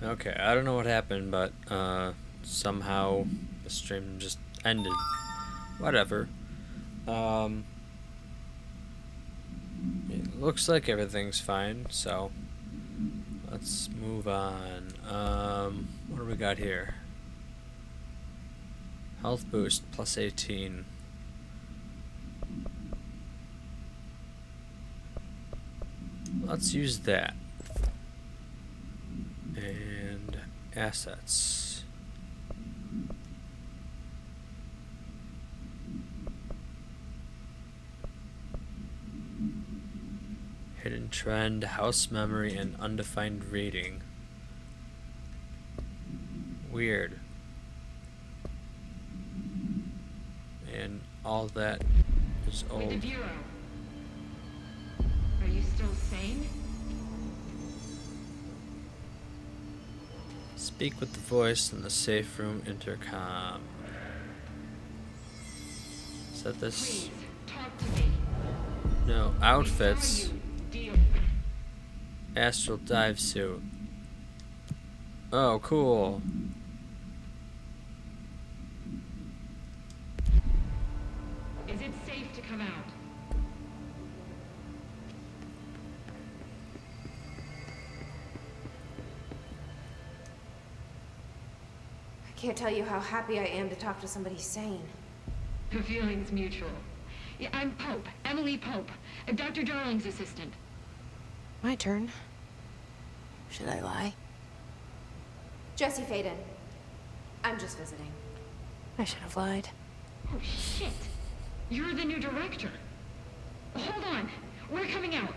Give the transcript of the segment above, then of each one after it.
Okay, I don't know what happened, but somehow the stream just ended. Whatever. Um, it looks like everything's fine, so let's move on. What do we got here? Health boost plus 18. Let's use that. And assets. Hidden trend, house memory, and undefined rating. Weird. And all that is With the old. Bureau. Are you still sane? Speak with the voice in the safe room intercom. Set this. Please, talk to me. No, We saw outfits. you deal. Astral dive suit. Oh, cool. Is it safe to come out? I can't tell you how happy I am to talk to somebody sane. The feeling's mutual. Yeah, I'm Pope, Emily Pope, Dr. Darling's assistant. My turn. Should I lie? Jesse Faden. I'm just visiting. I should have lied. Oh, shit. You're the new director. Hold on. We're coming out.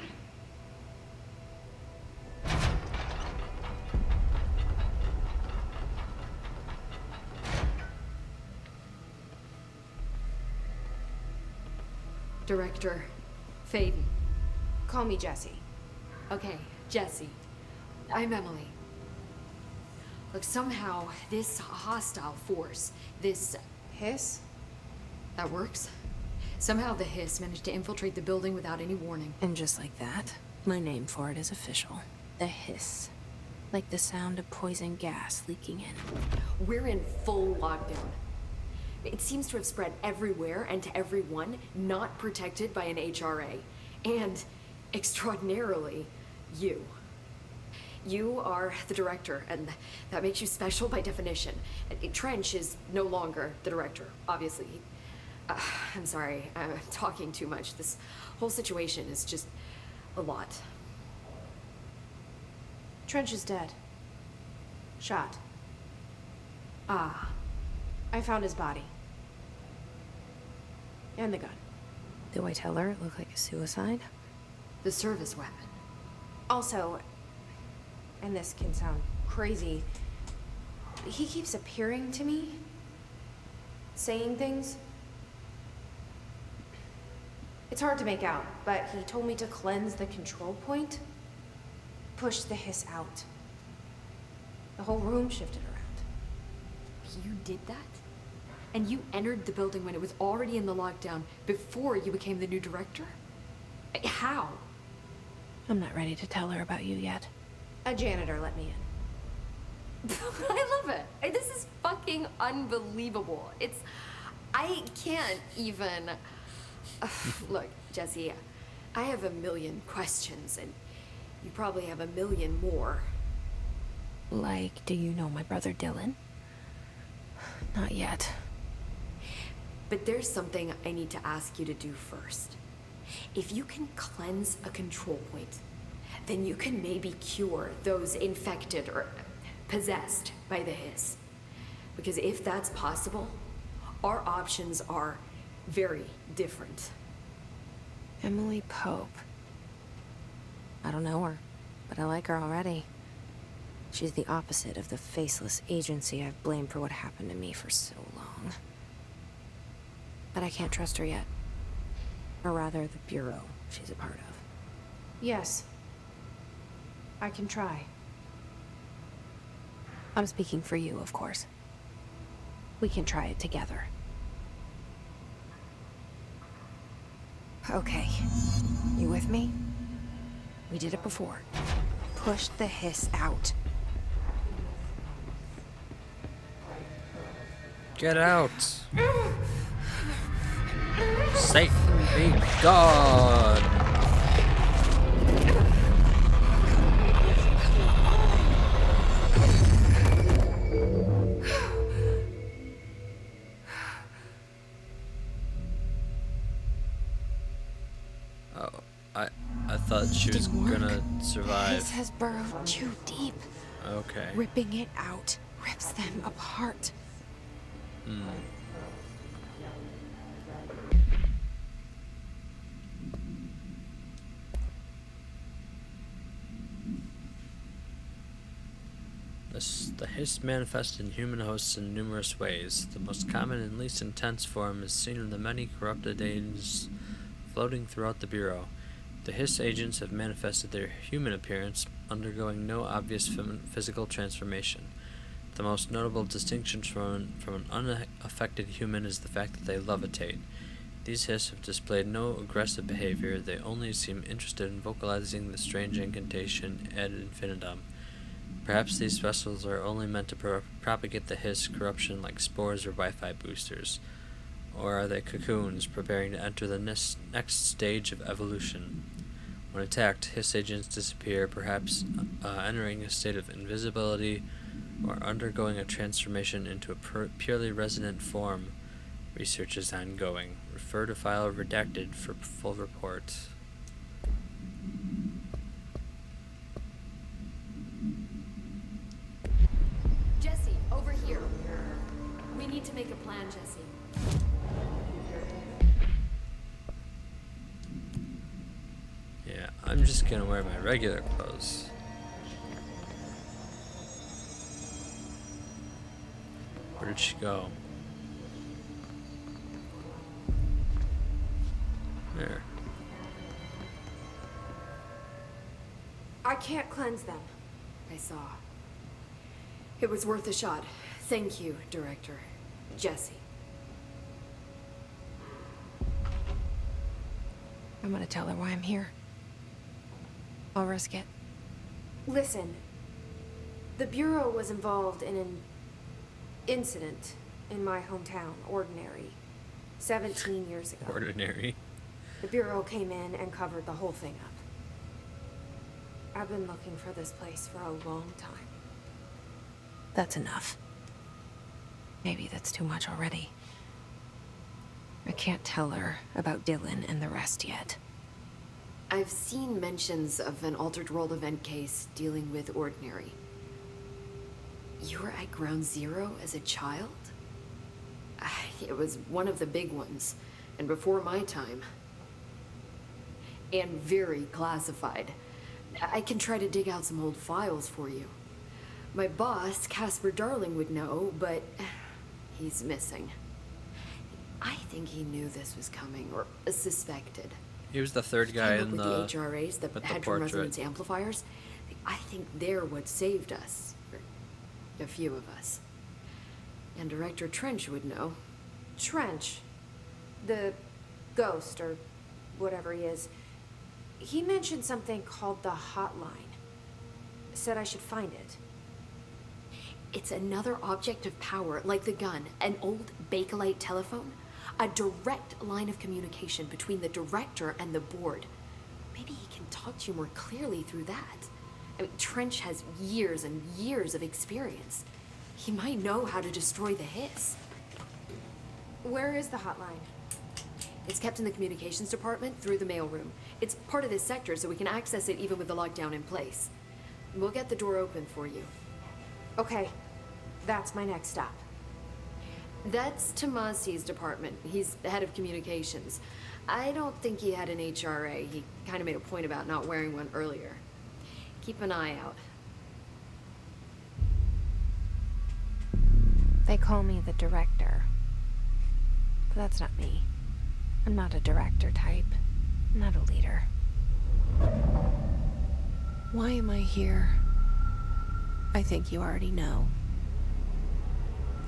Director Faden. Call me Jesse. Okay, Jesse. I'm Emily. Look, somehow this hostile force, this... Hiss? that works? Somehow the Hiss managed to infiltrate the building without any warning. And just like that, my name for it is official. The hiss. Like the sound of poison gas leaking in. We're in full lockdown. It seems to have spread everywhere and to everyone not protected by an HRA. And, extraordinarily, you. You are the director, and that makes you special by definition. Trench is no longer the director, obviously. I'm sorry, I'm talking too much. This whole situation is just a lot. Trench is dead. Shot. Ah, I found his body. And the gun. Do I tell her it looked like a suicide? the service weapon. Also, and this can sound crazy, he keeps appearing to me, saying things. It's hard to make out, but he told me to cleanse the control point, push the hiss out. The whole room shifted around. You did that? And you entered the building when it was already in the lockdown before you became the new director? How? I'm not ready to tell her about you yet. A janitor let me in. I love it. This is fucking unbelievable. I can't even... Look, Jesse, I have a million questions, and you probably have a million more. Like, do you know my brother Dylan? Not yet. But there's something I need to ask you to do first. If you can cleanse a control point, then you can maybe cure those infected or possessed by the hiss. Because if that's possible, our options are very different. Emily Pope. I don't know her, but I like her already. She's the opposite of the faceless agency I've blamed for what happened to me for so long. But I can't trust her yet. Or rather, the Bureau she's a part of. Yes. I can try. I'm speaking for you, of course. We can try it together. Okay. You with me? We did it before. Push the hiss out. Get out! Satan be gone! Oh, I thought she was Didn't work. gonna The survive. hiss has burrowed too deep. Okay. Ripping it out rips them apart. The hiss manifests in human hosts in numerous ways. The most common and least intense form is seen in the many corrupted agents floating throughout the Bureau. The hiss agents have manifested their human appearance, undergoing no obvious physical transformation. The most notable distinction from an unaffected human is the fact that they levitate. These hiss have displayed no aggressive behavior, they only seem interested in vocalizing the strange incantation ad infinitum. Perhaps these vessels are only meant to propagate the hiss corruption like spores or Wi-Fi boosters. Or are they cocoons preparing to enter the next stage of evolution? When attacked, hiss agents disappear, perhaps entering a state of invisibility or undergoing a transformation into a purely resonant form. Research is ongoing. Refer to file redacted for full report. Jesse, over here. We need to make a plan, Jesse. Yeah, I'm just gonna wear my regular clothes. Where did she go? There. I can't cleanse them. I saw. It was worth a shot. Thank you, Director. Jesse. I'm gonna tell her why I'm here. I'll risk it. Listen, the Bureau was involved in an incident in my hometown, Ordinary, 17 years ago. Ordinary. The Bureau came in and covered the whole thing up. I've been looking for this place for a long time. That's enough. Maybe that's too much already. I can't tell her about Dylan and the rest yet. I've seen mentions of an Altered World event case dealing with Ordinary. You were at Ground Zero as a child? It was one of the big ones, and before my time. And very classified. I can try to dig out some old files for you. My boss, Casper Darling, would know, but he's missing. I think he knew this was coming, or suspected. He was the third guy Came up in with the the HRAs, the with the Hadron portrait. Resonance Amplifiers. I think they're what saved us. Or a few of us. And Director Trench would know. Trench, the ghost, or whatever he is, he mentioned something called the Hotline. Said I should find it. It's another object of power, like the gun, an old Bakelite telephone. A direct line of communication between the director and the board. Maybe he can talk to you more clearly through that. I mean, Trench has years and years of experience. He might know how to destroy the hiss. Where is the hotline? It's kept in the communications department through the mailroom. It's part of this sector, so we can access it even with the lockdown in place. We'll get the door open for you. Okay, that's my next stop. That's Tomasi's department. He's the head of communications. I don't think he had an HRA. He kind of made a point about not wearing one earlier. Keep an eye out. They call me the director. But that's not me. I'm not a director type. I'm not a leader. Why am I here? I think you already know.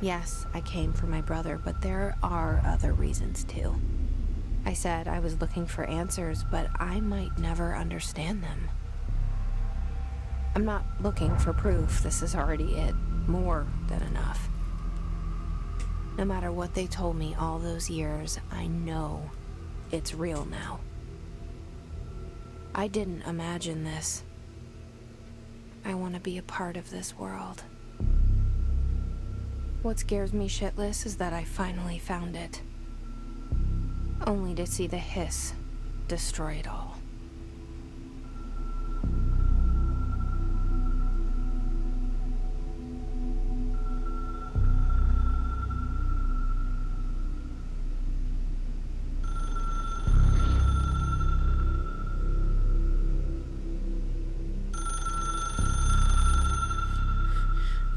Yes, I came for my brother, but there are other reasons too. I said I was looking for answers, but I might never understand them. I'm not looking for proof. This is already it. More than enough. No matter what they told me all those years, I know it's real now. I didn't imagine this. I want to be a part of this world. What scares me shitless is that I finally found it. Only to see the hiss destroy it all.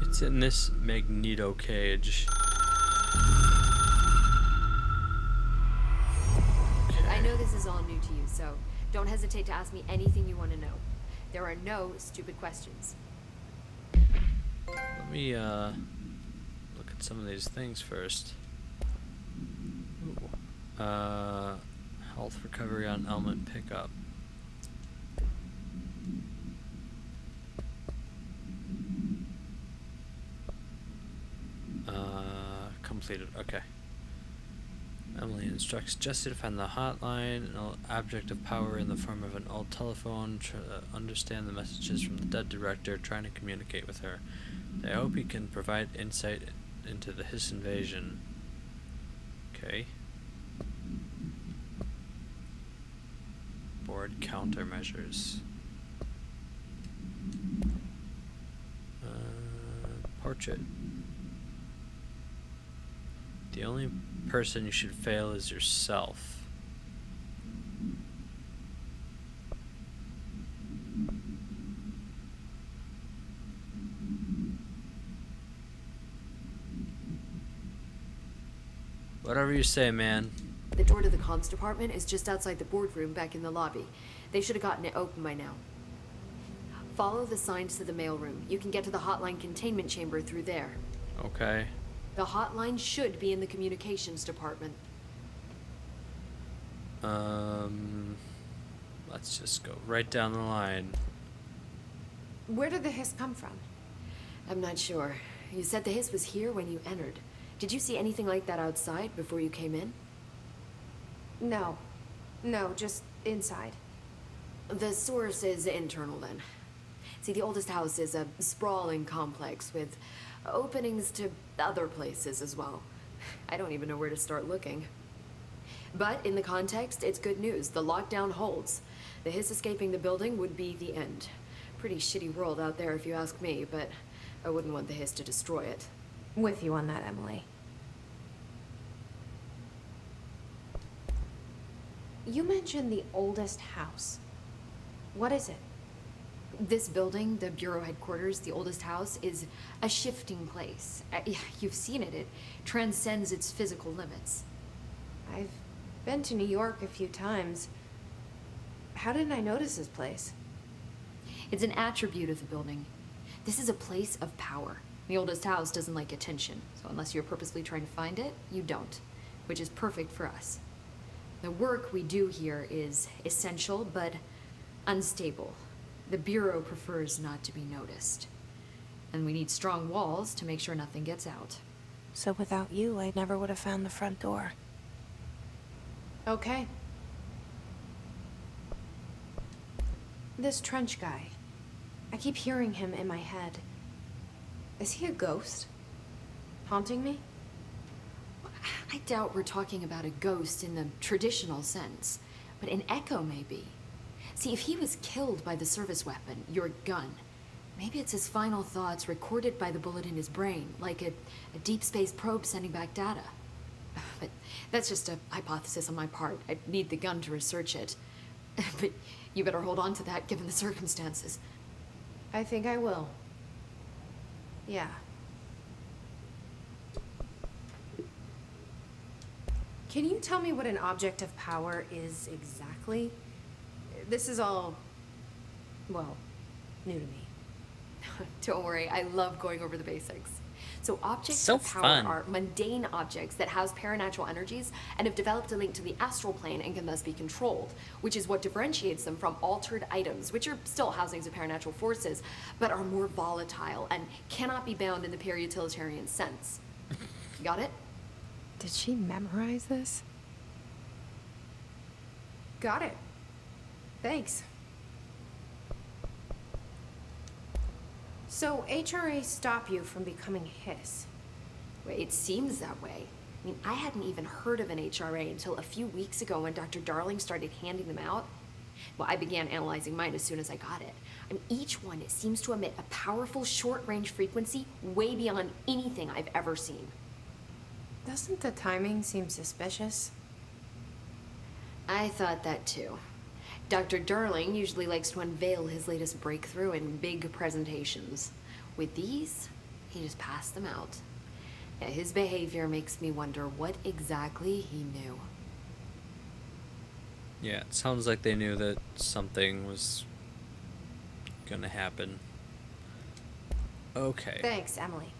It's in this magneto cage. I know this is all new to you, so don't hesitate to ask me anything you want to know. There are no stupid questions. Let me look at some of these things first. Ooh. Health recovery on element pickup. Completed. Okay. Emily instructs Jesse to find the hotline, an object of power in the form of an old telephone, understand the messages from the dead director, trying to communicate with her. They hope he can provide insight into the Hiss invasion. Okay. Board countermeasures. Portrait. The only person you should fail is yourself. Whatever you say, man. The door to the comms department is just outside the boardroom back in the lobby. They should have gotten it open by now. Follow the signs to the mailroom. You can get to the hotline containment chamber through there. Okay. The hotline should be in the communications department. Let's just go right down the line. Where did the hiss come from? I'm not sure. You said the hiss was here when you entered. Did you see anything like that outside before you came in? No. No, just inside. The source is internal then. See, the oldest house is a sprawling complex with openings to other places as well. I don't even know where to start looking. But in the context, it's good news. The lockdown holds. The hiss escaping the building would be the end. Pretty shitty world out there if you ask me, but I wouldn't want the hiss to destroy it. With you on that, Emily. You mentioned the oldest house. What is it? This building, the Bureau headquarters, the oldest house, is a shifting place. Yeah, you've seen it. It transcends its physical limits. I've been to New York a few times. How didn't I notice this place? It's an attribute of the building. This is a place of power. The oldest house doesn't like attention, so unless you're purposely trying to find it, you don't, which is perfect for us. The work we do here is essential, but unstable. The Bureau prefers not to be noticed. And we need strong walls to make sure nothing gets out. So without you, I never would have found the front door. Okay. This Trench guy. I keep hearing him in my head. Is he a ghost? Haunting me? I doubt we're talking about a ghost in the traditional sense, but an echo maybe. See, if he was killed by the service weapon, your gun, maybe it's his final thoughts recorded by the bullet in his brain, like a deep space probe sending back data. But that's just a hypothesis on my part. I need the gun to research it. But you better hold on to that given the circumstances. I think I will. Yeah. Can you tell me what an object of power is exactly? This is all, well, new to me. Don't worry, I love going over the basics. So objects So of power fun. are mundane objects that house paranatural energies and have developed a link to the astral plane and can thus be controlled, which is what differentiates them from altered items, which are still housings of paranatural forces, but are more volatile and cannot be bound in the peri-utilitarian sense. Got it? Did she memorize this? Got it. Thanks. So, HRA stop you from becoming Hiss? Well, it seems that way. I mean, I hadn't even heard of an HRA until a few weeks ago when Dr. Darling started handing them out. Well, I began analyzing mine as soon as I got it. I mean, each one seems to emit a powerful short-range frequency way beyond anything I've ever seen. Doesn't the timing seem suspicious? I thought that too. Dr. Darling usually likes to unveil his latest breakthrough in big presentations. With these, he just passed them out. Yeah, his behavior makes me wonder what exactly he knew. Yeah, it sounds like they knew that something was gonna happen. Okay. Thanks, Emily.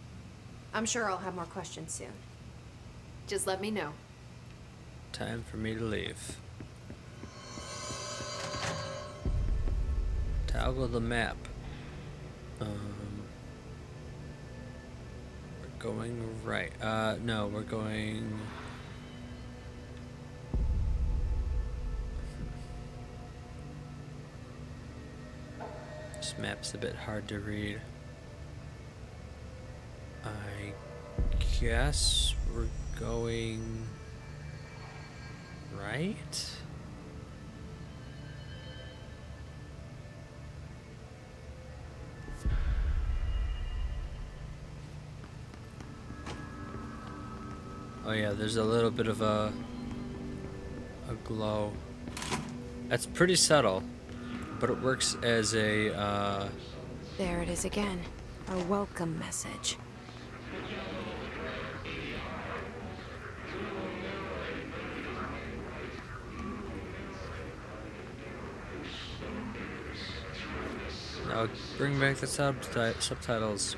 I'm sure I'll have more questions soon. Just let me know. Time for me to leave. Toggle the map. We're going right. No, we're going... This map's a bit hard to read. I guess we're going right? Oh yeah, there's a little bit of a glow. That's pretty subtle, but it works as a There it is again. A welcome message. now bring back the subtitles.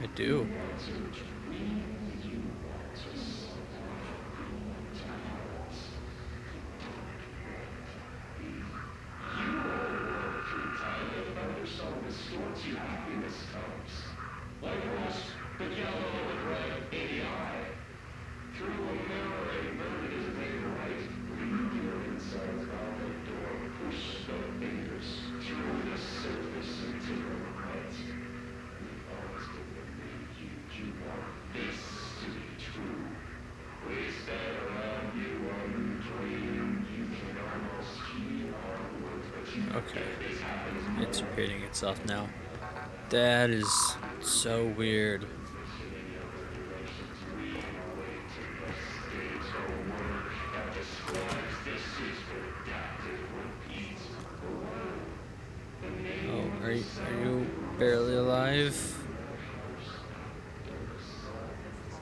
I do. Okay. It's repeating itself now. That is so weird. barely alive.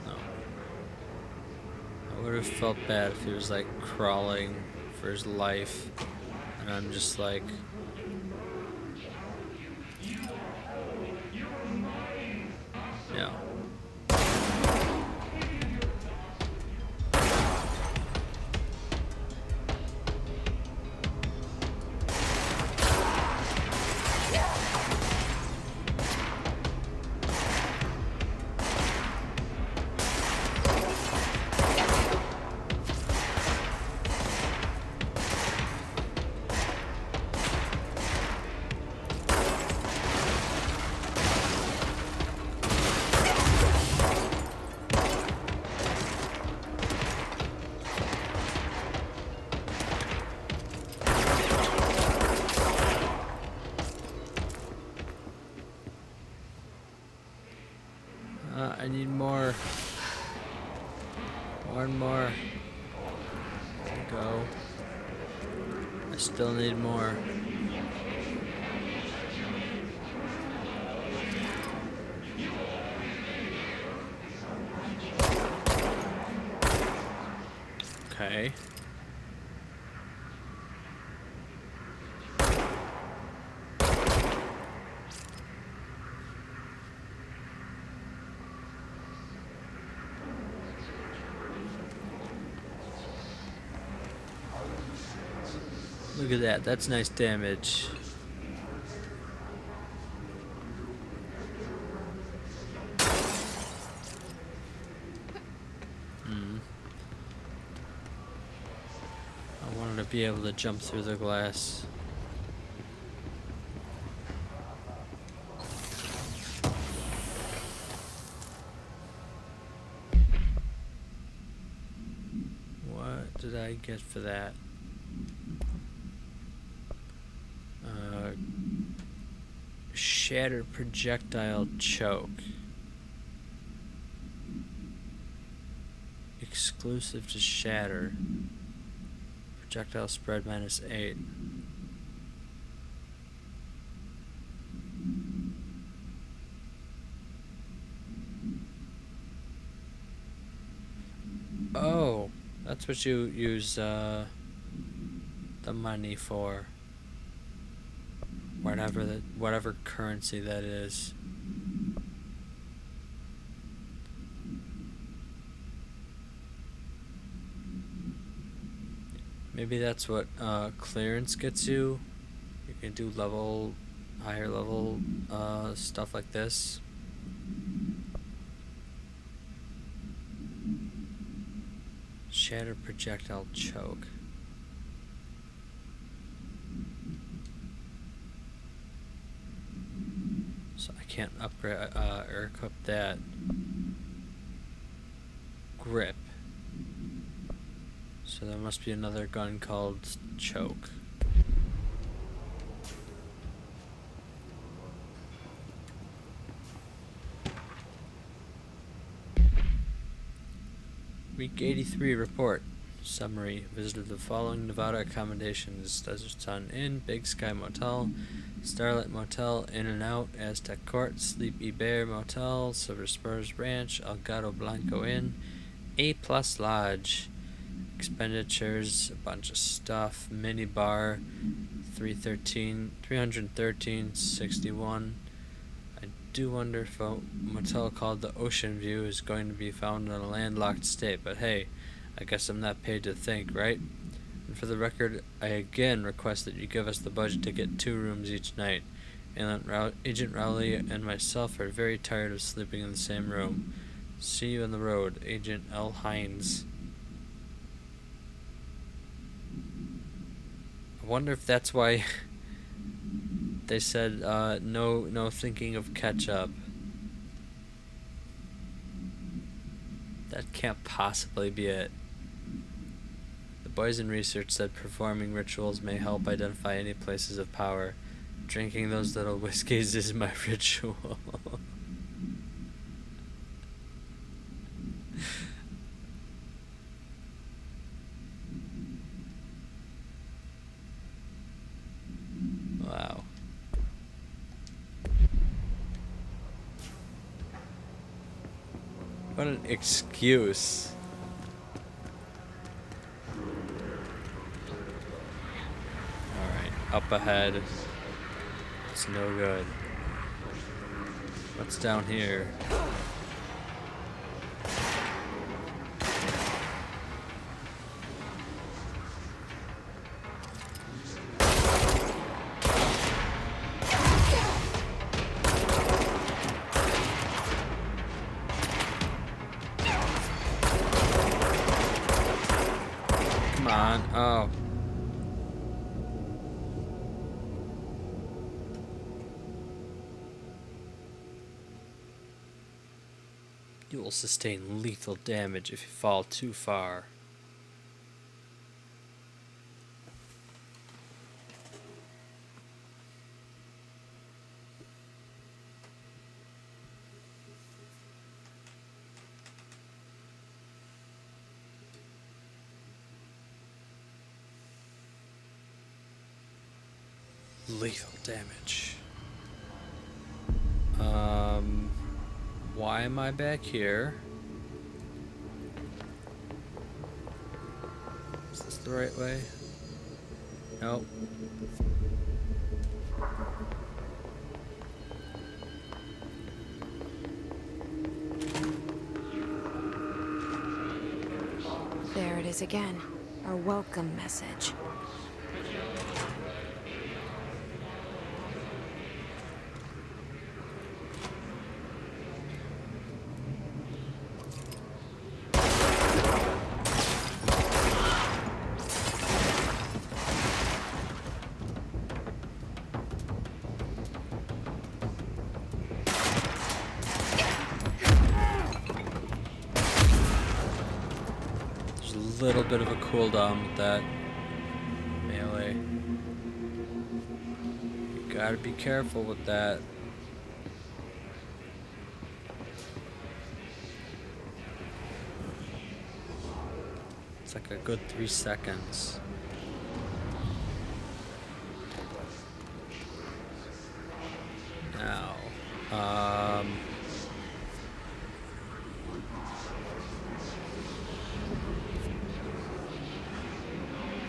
No. I would have felt bad if he was like crawling for his life. And I'm just like... No. I need more. One more. There you go. I still need more. Okay. Look at that, that's nice damage. I wanted to be able to jump through the glass. What did I get for that? Shatter projectile choke. Exclusive to Shatter. Projectile spread -8. Oh, that's what you use the money for. Whatever currency that is. Maybe that's what clearance gets you. You can do higher level stuff like this. Shatter projectile choke. So I can't upgrade or equip that. Grip. So there must be another gun called Choke. Week 83 report. Summary. Visited the following Nevada accommodations: Desert Sun Inn, Big Sky Motel, Starlight Motel, In and Out, Aztec Court, Sleepy Bear Motel, Silver Spurs Ranch, El Gato Blanco Inn, A Plus Lodge. Expenditures, a bunch of stuff. Mini bar, 313.61. I do wonder if a motel called the Ocean View is going to be found in a landlocked state, but hey, I guess I'm not paid to think, right? And for the record, I again request that you give us the budget to get 2 rooms each night. Agent Rowley and myself are very tired of sleeping in the same room. See you on the road, Agent L. Hines. I wonder if that's why they said no thinking of ketchup. That can't possibly be it. The boys in research said performing rituals may help identify any places of power. Drinking those little whiskeys is my ritual. Wow. What an excuse. Alright, up ahead. It's no good. What's down here? Come on. Oh. You will sustain lethal damage if you fall too far. Lethal damage. Why am I back here? Is this the right way? Nope. There it is again. Our welcome message. A little bit of a cooldown with that melee. You gotta be careful with that. It's like a good 3 seconds. Now,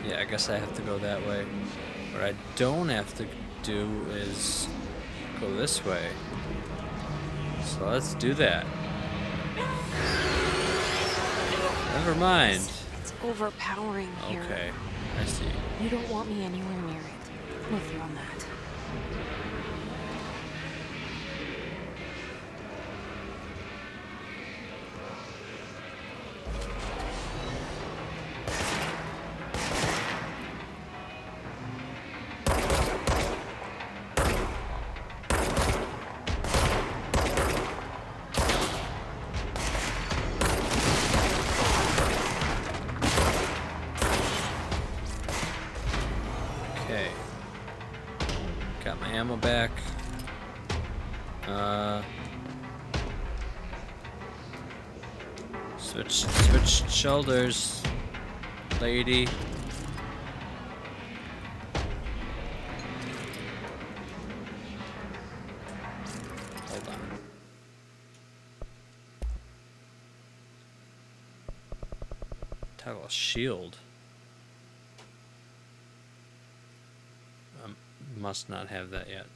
yeah, I guess I have to go that way. What I don't have to do is go this way. So let's do that. Never mind. It's overpowering here. Okay, I see. You don't want me anywhere near it. I'm with you on that. Okay. Got my ammo back. Switch shoulders, lady. Hold on. Toggle shield. Must not have that yet.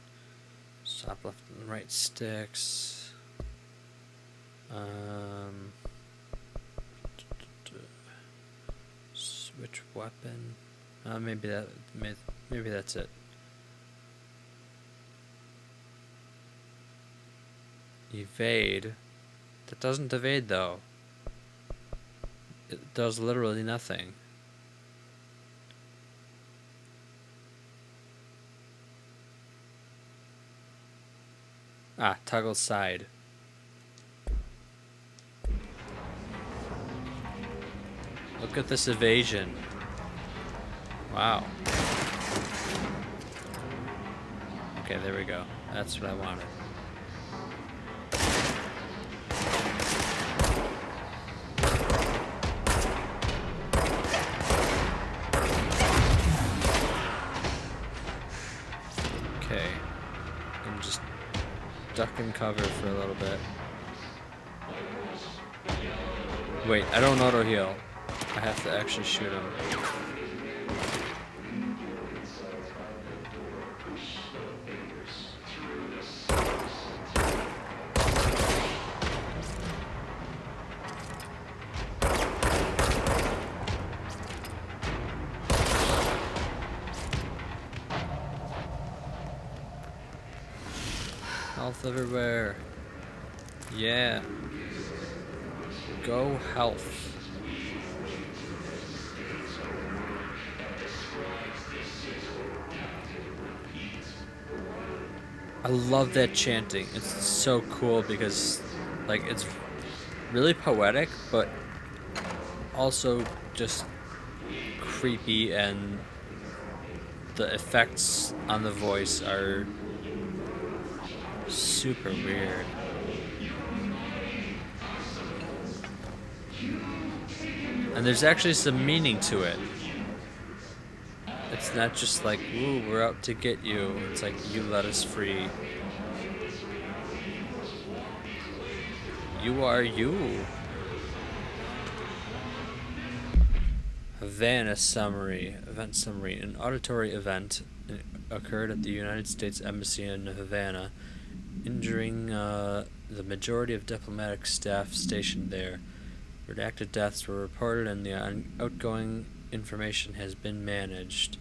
Stop left and right sticks. Switch weapon. Maybe that's it. Evade. That doesn't evade though. It does literally nothing. Ah, toggle side. Look at this evasion. Wow. Okay, there we go. That's what I wanted. Okay. I'm just duck and cover for a little bit. Wait, I don't auto heal. I have to actually shoot him. Health everywhere. Yeah. Go health. I love that chanting. It's so cool because, like, it's really poetic, but also just creepy, and the effects on the voice are super weird. And there's actually some meaning to it. It's not just like, ooh, we're out to get you. It's like, you let us free. You are you. Havana summary. Event summary. An auditory event occurred at the United States Embassy in Havana, injuring the majority of diplomatic staff stationed there. Redacted deaths were reported, and the outgoing information has been managed.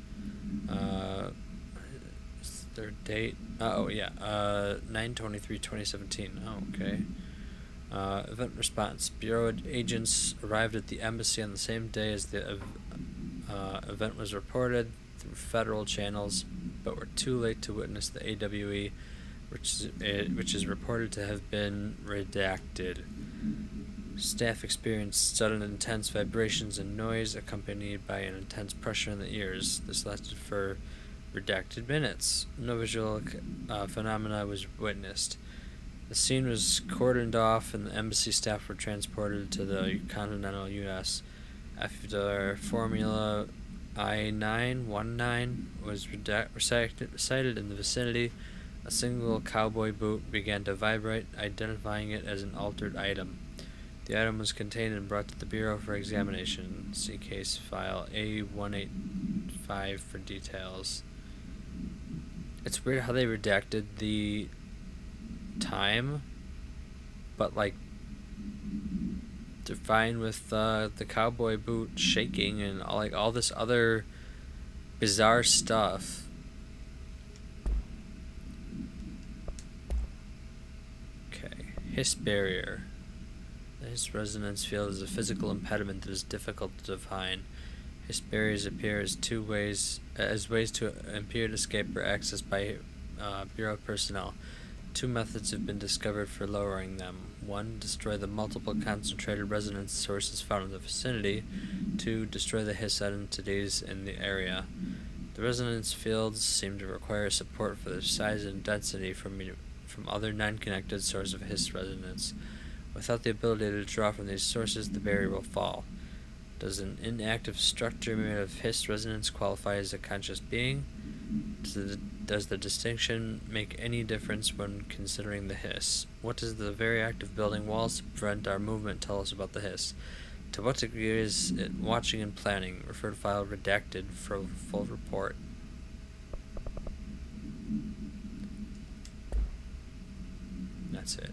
Is there a date? 9/23/2017. Oh, okay. Event response. Bureau agents arrived at the embassy on the same day as the event was reported through federal channels, but were too late to witness the AWE, which is reported to have been redacted. Staff experienced sudden intense vibrations and noise accompanied by an intense pressure in the ears. This lasted for redacted minutes. No visual phenomena was witnessed. The scene was cordoned off and the embassy staff were transported to the continental U.S. After Formula I-919 was recited in the vicinity, a single cowboy boot began to vibrate, identifying it as an altered item. The item was contained and brought to the Bureau for examination. See case file A185 for details. It's weird how they redacted the time, but like they're fine with the cowboy boot shaking and all this other bizarre stuff. Okay, Hiss barrier. The Hiss resonance field is a physical impediment that is difficult to define. Hiss barriers appear as ways to impede escape or access by Bureau personnel. Two methods have been discovered for lowering them. 1. Destroy the multiple concentrated resonance sources found in the vicinity. 2. Destroy the Hiss entities in the area. The resonance fields seem to require support for their size and density from other non-connected sources of Hiss resonance. Without the ability to draw from these sources, the barrier will fall. Does an inactive structure made of Hiss resonance qualify as a conscious being? Does the distinction make any difference when considering the Hiss? What does the very act of building walls to prevent our movement tell us about the Hiss? To what degree is it watching and planning? Refer to file redacted for full report. That's it.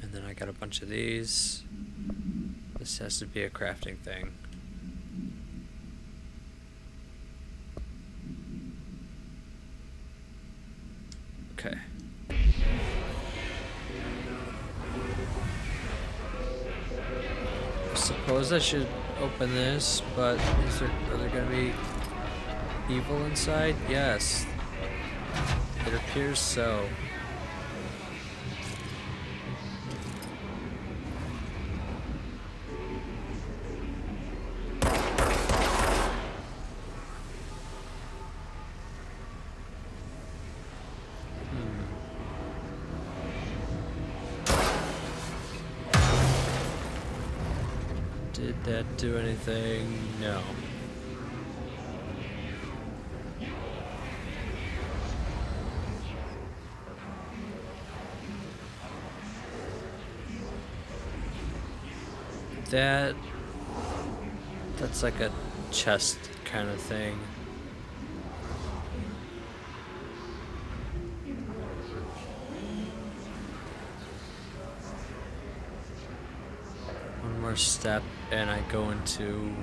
And then I got a bunch of these. This has to be a crafting thing. Okay. I suppose I should open this, but are there gonna be evil inside? Yes. It appears so. Did that do anything? No. That's like a chest kind of thing. One more step and I go into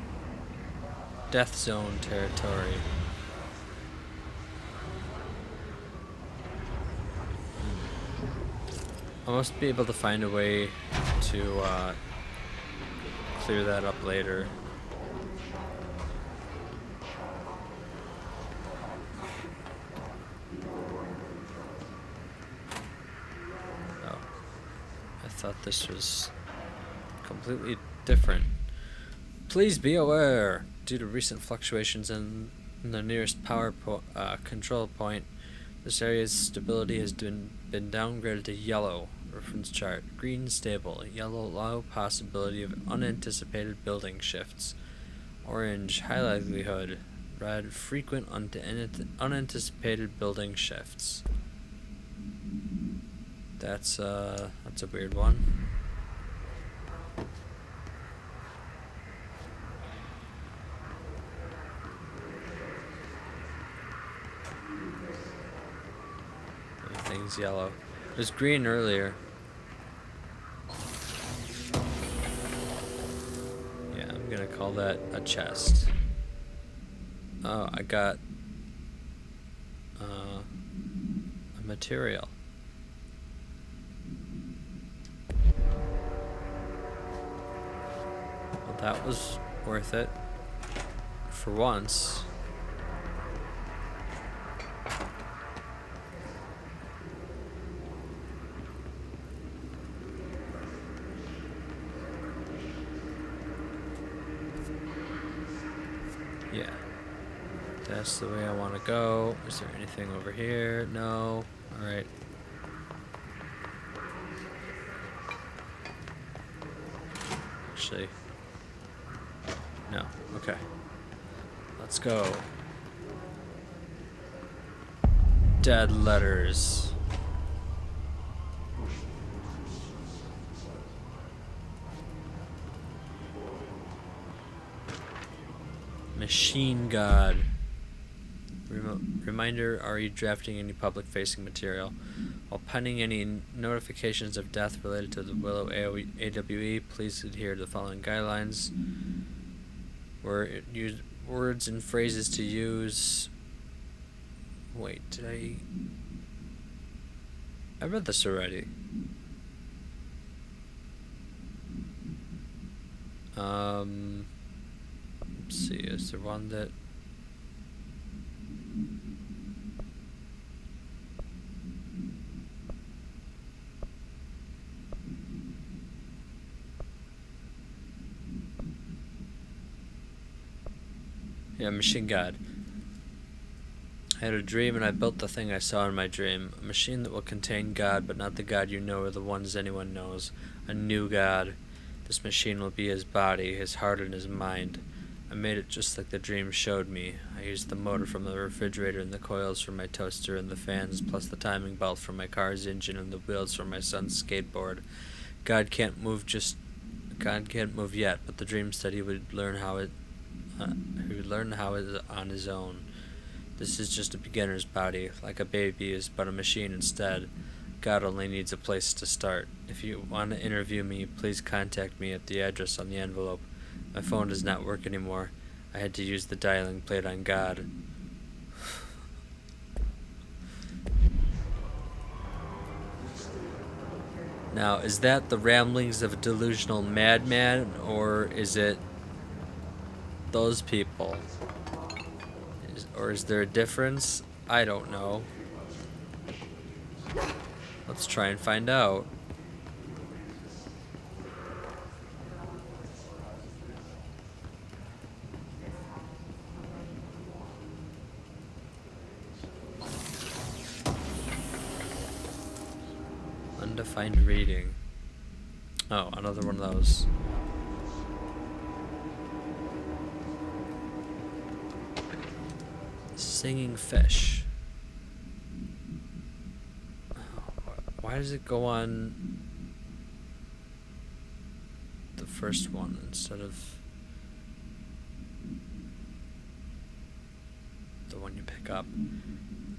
Death Zone territory. I must be able to find a way to clear that up later. Oh, I thought this was completely different. Please be aware, due to recent fluctuations in the nearest power control point, this area's stability has been downgraded to yellow. Reference chart. Green stable. Yellow low possibility of unanticipated building shifts. Orange high likelihood. Red frequent unanticipated building shifts. That's a weird one. Everything's yellow. It was green earlier. Yeah, I'm gonna call that a chest. Oh, I got a material. Well, that was worth it. For once. Yeah, that's the way I want to go. Is there anything over here? No. Alright. Actually, no. Okay. Let's go. Dead letters. Machine God. Reminder, are you drafting any public-facing material? While pending any notifications of death related to the Willow AWE, please adhere to the following guidelines. Words and phrases to use. Wait, did I read this already. Let's see, is there one that... Yeah, Machine God. I had a dream and I built the thing I saw in my dream. A machine that will contain God, but not the God you know or the ones anyone knows. A new God. This machine will be his body, his heart, and his mind. I made it just like the dream showed me. I used the motor from the refrigerator and the coils from my toaster and the fans, plus the timing belt from my car's engine and the wheels from my son's skateboard. God can't move yet, but the dream said he would learn how it on his own. This is just a beginner's body, like a baby is but a machine instead. God only needs a place to start. If you want to interview me, please contact me at the address on the envelope. My phone does not work anymore. I had to use the dialing plate on God. Now, is that the ramblings of a delusional madman, or is it those people? Or is there a difference? I don't know. Let's try and find out. Undefined reading. Oh, another one of those. Singing fish. Why does it go on the first one instead of the one you pick up.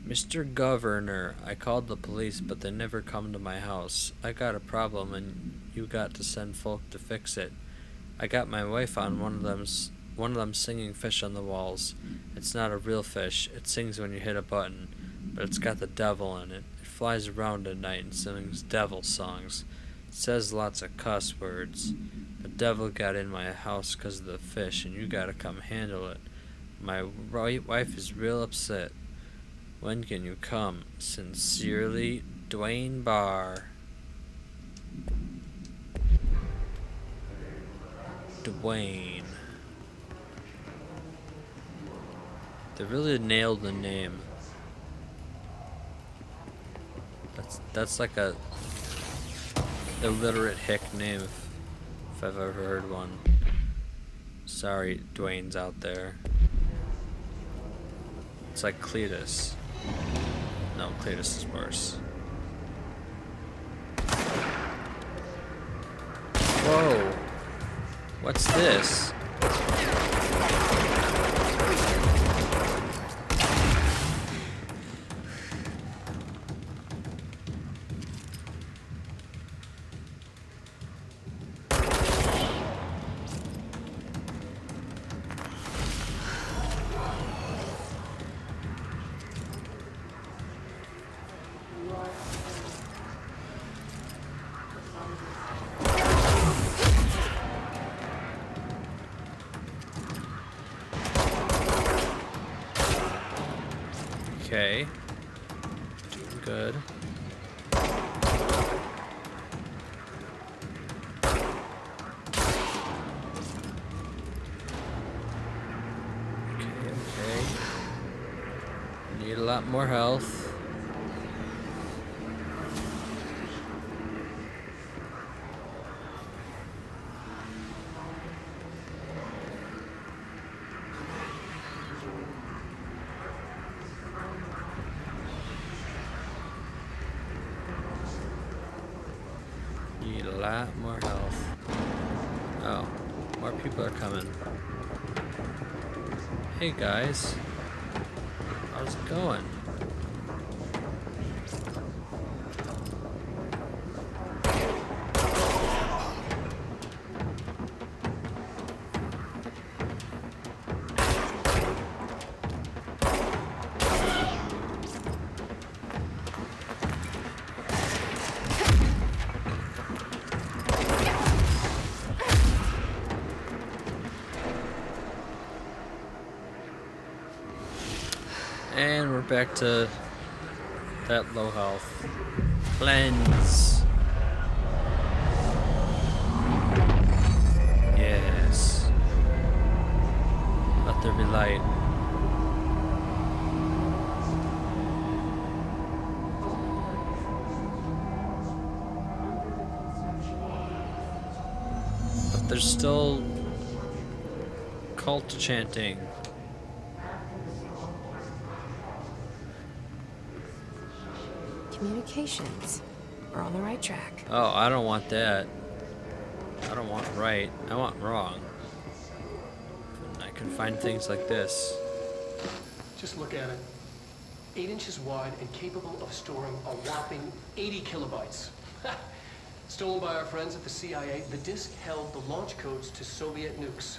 Mr. Governor, I called the police, but they never come to my house. I got a problem, and you got to send folk to fix it. I got my wife on one of them singing fish on the walls. It's not a real fish. It sings when you hit a button, but it's got the devil in it. It flies around at night and sings devil songs. It says lots of cuss words. The devil got in my house 'cause of the fish, and you gotta come handle it. My wife is real upset. When can you come? Sincerely, Dwayne Barr. Dwayne. They really nailed the name. That's like a illiterate hick name if I've ever heard one. Sorry, Dwayne's out there. It's like Cletus. No, Cletus is worse. Whoa! What's this? Okay. Doing good. Okay. Need a lot more health. Need a lot more health. Oh, more people are coming. Hey guys, how's it going? And we're back to that low health. Cleanse. Yes. Let there be light. But there's still cult chanting. Communications. We're on the right track. Oh, I don't want that. I don't want right. I want wrong. And I can find things like this. Just look at it. 8 inches wide and capable of storing a whopping 80 kilobytes. Stolen by our friends at the CIA, the disk held the launch codes to Soviet nukes.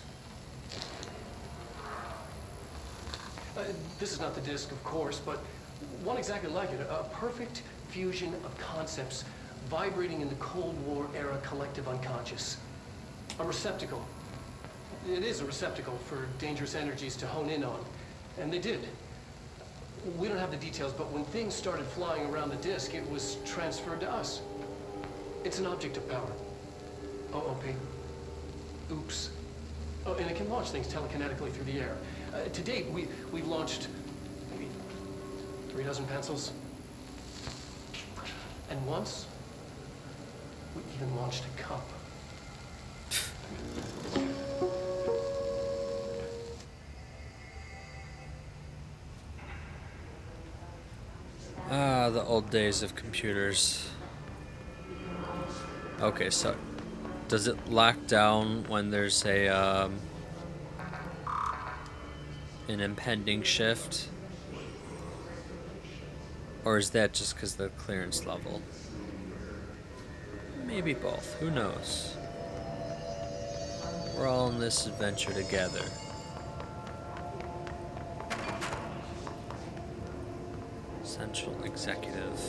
This is not the disk, of course, but one exactly like it. A perfect fusion of concepts vibrating in the Cold War era collective unconscious. A receptacle. It is a receptacle for dangerous energies to hone in on. And they did. We don't have the details, but when things started flying around the disk, it was transferred to us. It's an object of power. OOP. Oops. Oh, and it can launch things telekinetically through the air. To date, we've launched maybe 3 dozen pencils. And once, we even launched a cup. Ah, the old days of computers. Okay, so Does it lock down when there's a an impending shift? Or is that just because of the clearance level? Maybe both. Who knows? We're all in this adventure together. Central Executive.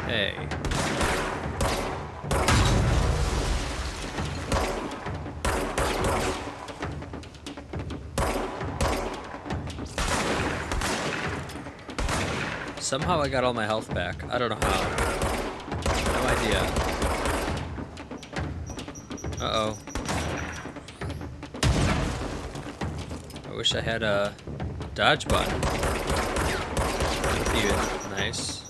Hey. Somehow I got all my health back. I don't know how. No idea. Uh-oh. I wish I had a dodge button. That'd be nice.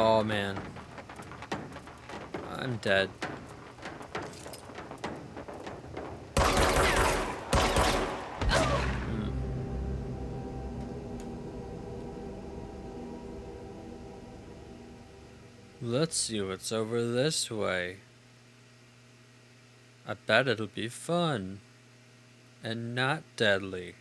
Oh man. I'm dead. Let's see what's over this way. I bet it'll be fun. And not deadly.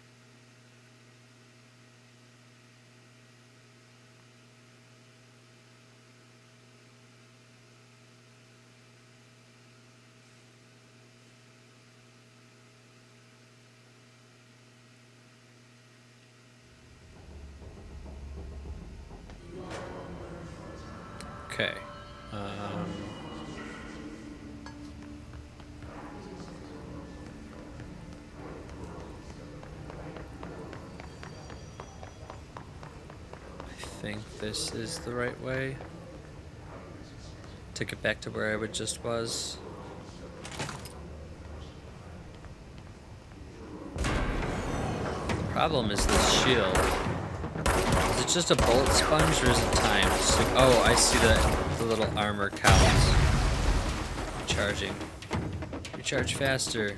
Okay. I think this is the right way to get back to where I just was. The problem is this shield. Is it just a bullet sponge or is it timed? So, oh, I see the little armor counts. Charging. Recharge faster.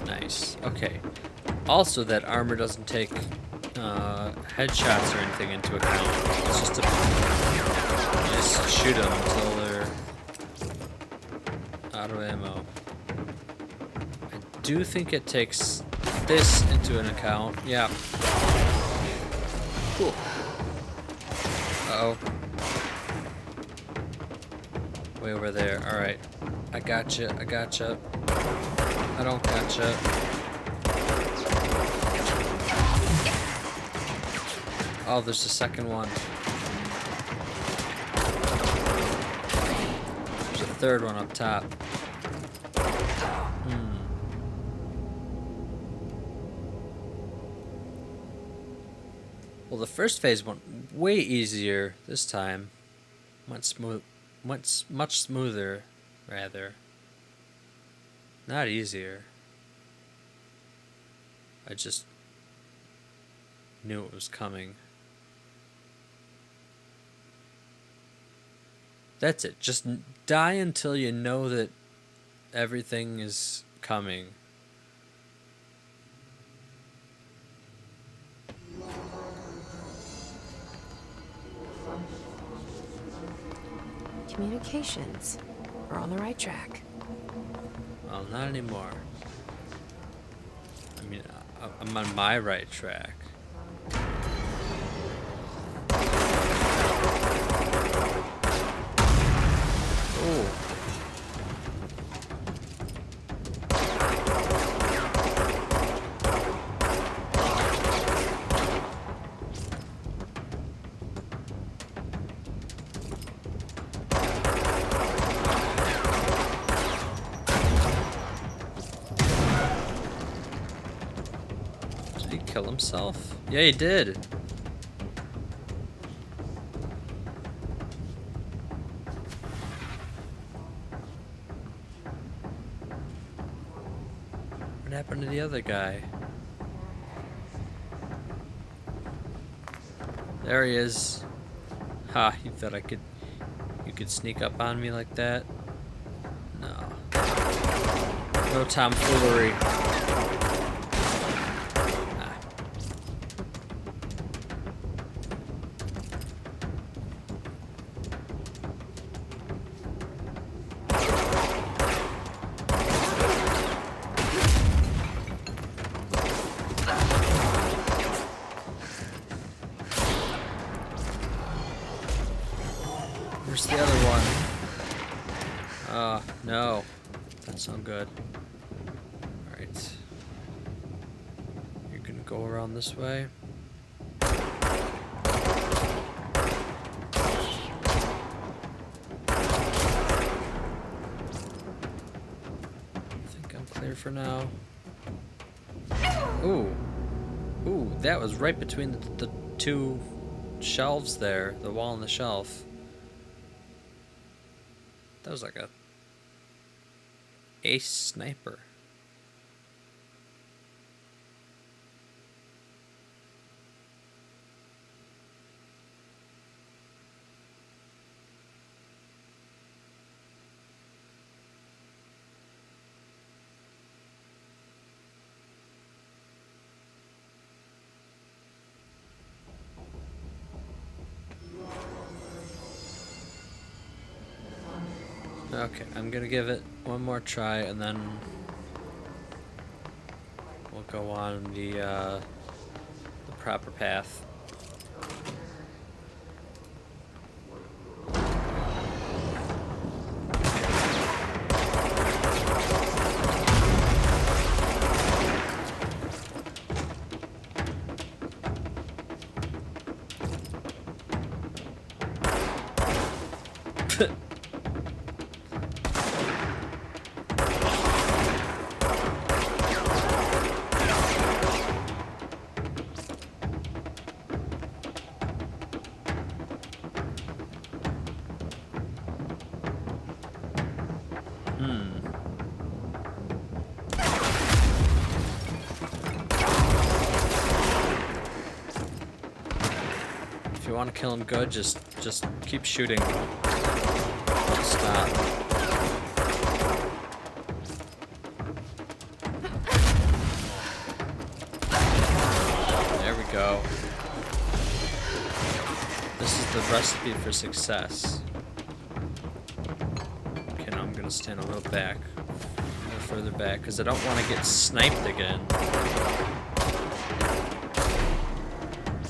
Nice. Okay. Also, that armor doesn't take headshots or anything into account. It's just a... You just shoot them until they're out of ammo. I do think it takes this into an account. Yeah. Cool. Uh-oh. Way over there. Alright. I gotcha. I gotcha. I don't gotcha. Oh, there's a second one. There's a third one up top. Well, the first phase went way easier this time. Much smoother, rather. Not easier. I just knew it was coming. That's it. Just die until you know that everything is coming. Communications. We're on the right track. Well, not anymore. I mean, I'm on my right track. Oh. Did he kill himself? Yeah, he did. What happened to the other guy? There he is. Ha, you thought you could sneak up on me like that? No. No tomfoolery. Ah. Where's the other one? No. That's not good. Alright. You're gonna go around this way. I think I'm clear for now. Ooh. Ooh, that was right between the two shelves there. The wall and the shelf. That was like a ace sniper. Okay, I'm gonna give it one more try and then we'll go on the proper path. If you want to kill him good, just keep shooting. Don't stop. There we go. This is the recipe for success. Okay, now I'm gonna stand a little back. A little further back, because I don't want to get sniped again.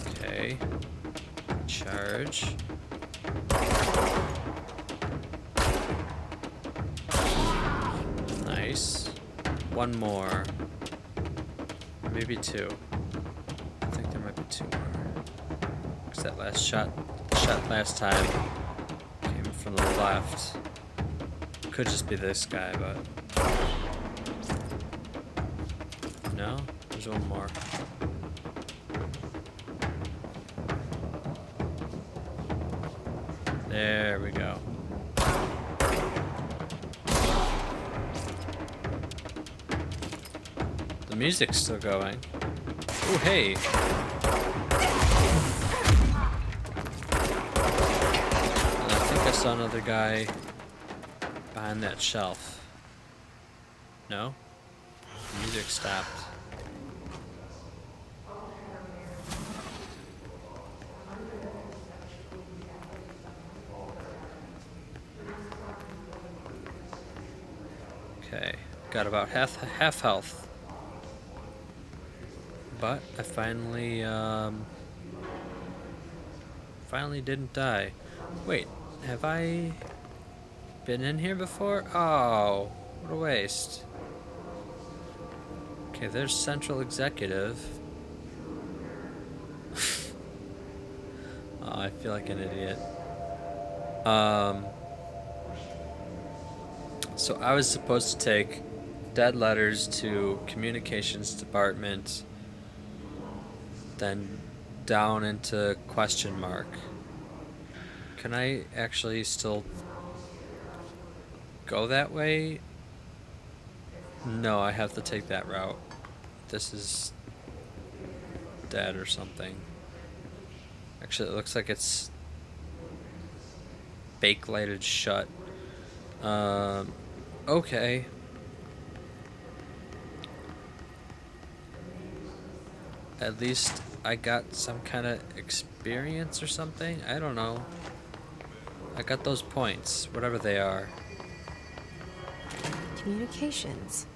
Okay. Charge. Nice. One more. Maybe two. I think there might be two more. Because that last shot, the shot last time came from the left. Could just be this guy, but... No? There's one more. There we go. The music's still going. Oh, hey! And I think I saw another guy behind that shelf. No? The music stopped. Okay, got about half health, but I finally didn't die. Wait, have I been in here before? Oh, what a waste. Okay, there's Central Executive. Oh, I feel like an idiot. So I was supposed to take dead letters to communications department, then down into question mark. Can I actually still go that way? No, I have to take that route. This is dead or something. Actually, it looks like it's backlighted shut. Okay. At least I got some kind of experience or something. I don't know. I got those points, whatever they are. Communications.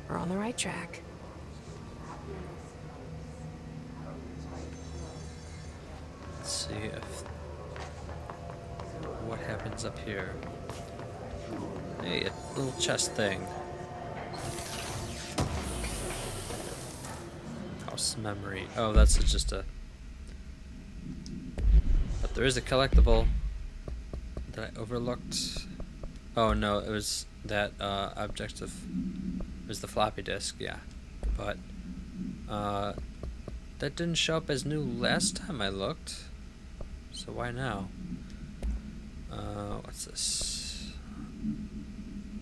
We're on the right track. Let's see if what happens up here. Hey, a little chest thing. House memory. Oh, that's just a. But there is a collectible that I overlooked. Oh no, it was that objective. It was the floppy disk, yeah. But that didn't show up as new last time I looked. So why now? What's this?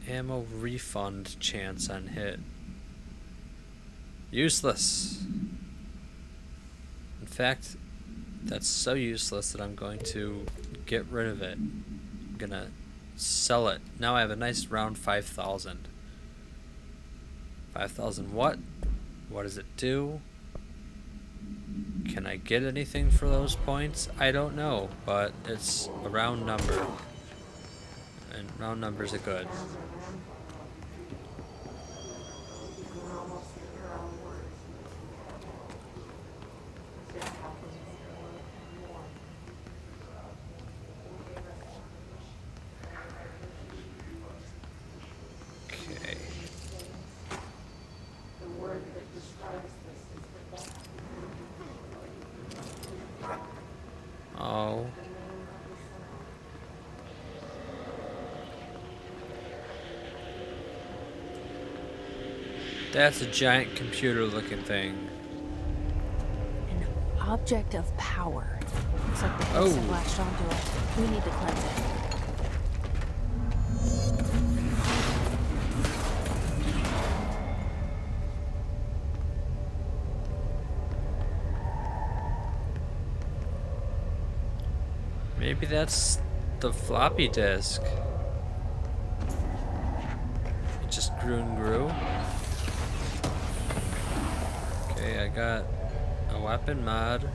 Ammo refund chance on hit. Useless. In fact, that's so useless that I'm going to get rid of it. I'm gonna sell it. Now I have a nice round 5,000. 5,000 what? What does it do? Can I get anything for those points? I don't know, but it's a round number. And round numbers are good. Okay. Oh. That's a giant computer-looking thing. An object of power. Looks like the hiss Oh. have latched onto it. We need to cleanse it. Maybe that's the floppy disk. It just grew and grew. Okay, I got a weapon mod.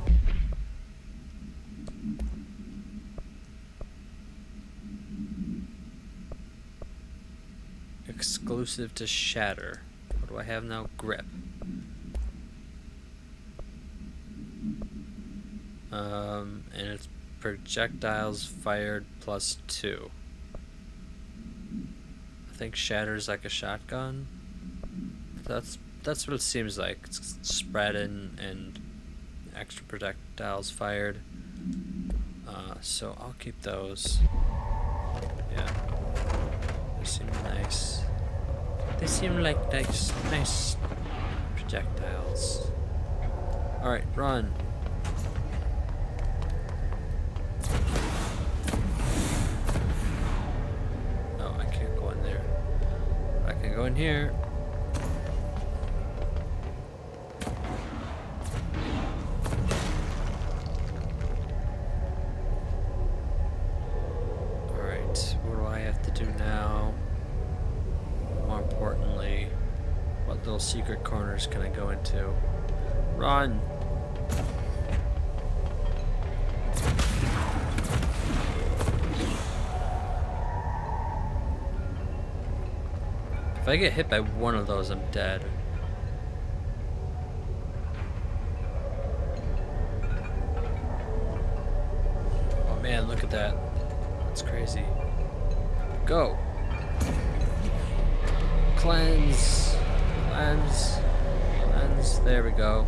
Exclusive to Shatter. What do I have now? Grip. And it's projectiles fired +2. I think Shatter's like a shotgun. That's what it seems like. It's spread and extra projectiles fired. So I'll keep those. Yeah. They seem nice. They seem like nice projectiles. Alright, run. No, I can't go in there. I can go in here. Alright, what do I have to do now? More importantly, what little secret corners can I go into? Run! If I get hit by one of those, I'm dead. Oh man, look at that. That's crazy. Go! Cleanse! Cleanse! Cleanse. There we go.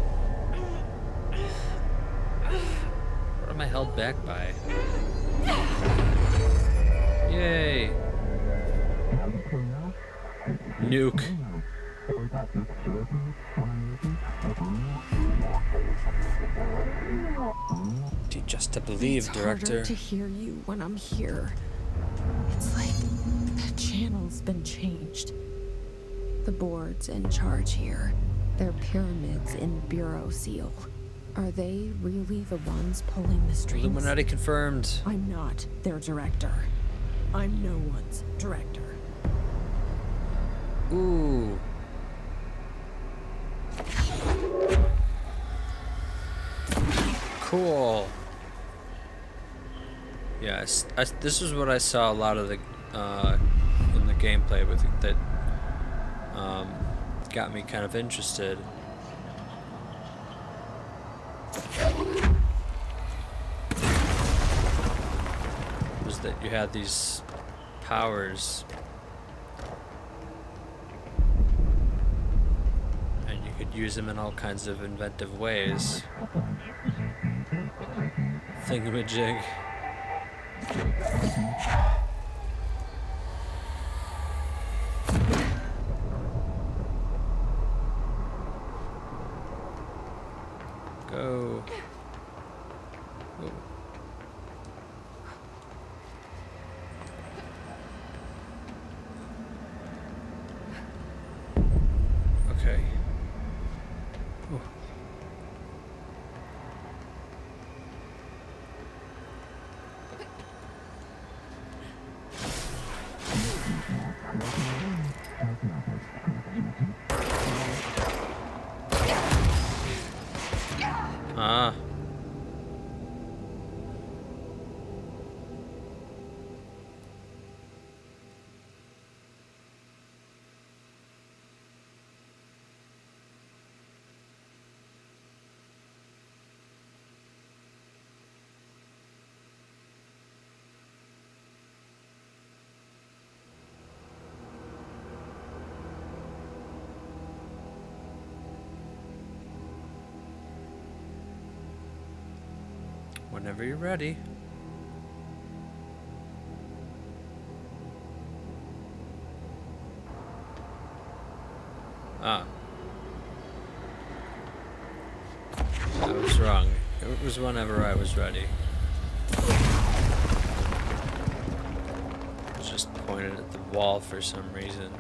What am I held back by? Yay! Nuke. Teach us to believe, It's Director. harder to hear you when I'm here. It's like the channel's been changed. The board's in charge here. They're pyramids in Bureau Seal. Are they really the ones pulling the strings? Illuminati confirmed. I'm not their director. I'm no one's director. Ooh. Cool. Yeah, this is what I saw a lot of the in the gameplay with it that got me kind of interested. Was that you had these powers and you could use them in all kinds of inventive ways. Thingamajig. Go. Oh. Okay. Oh. Ah. Whenever you're ready. Ah. I was wrong. It was whenever I was ready. I was just pointed at the wall for some reason.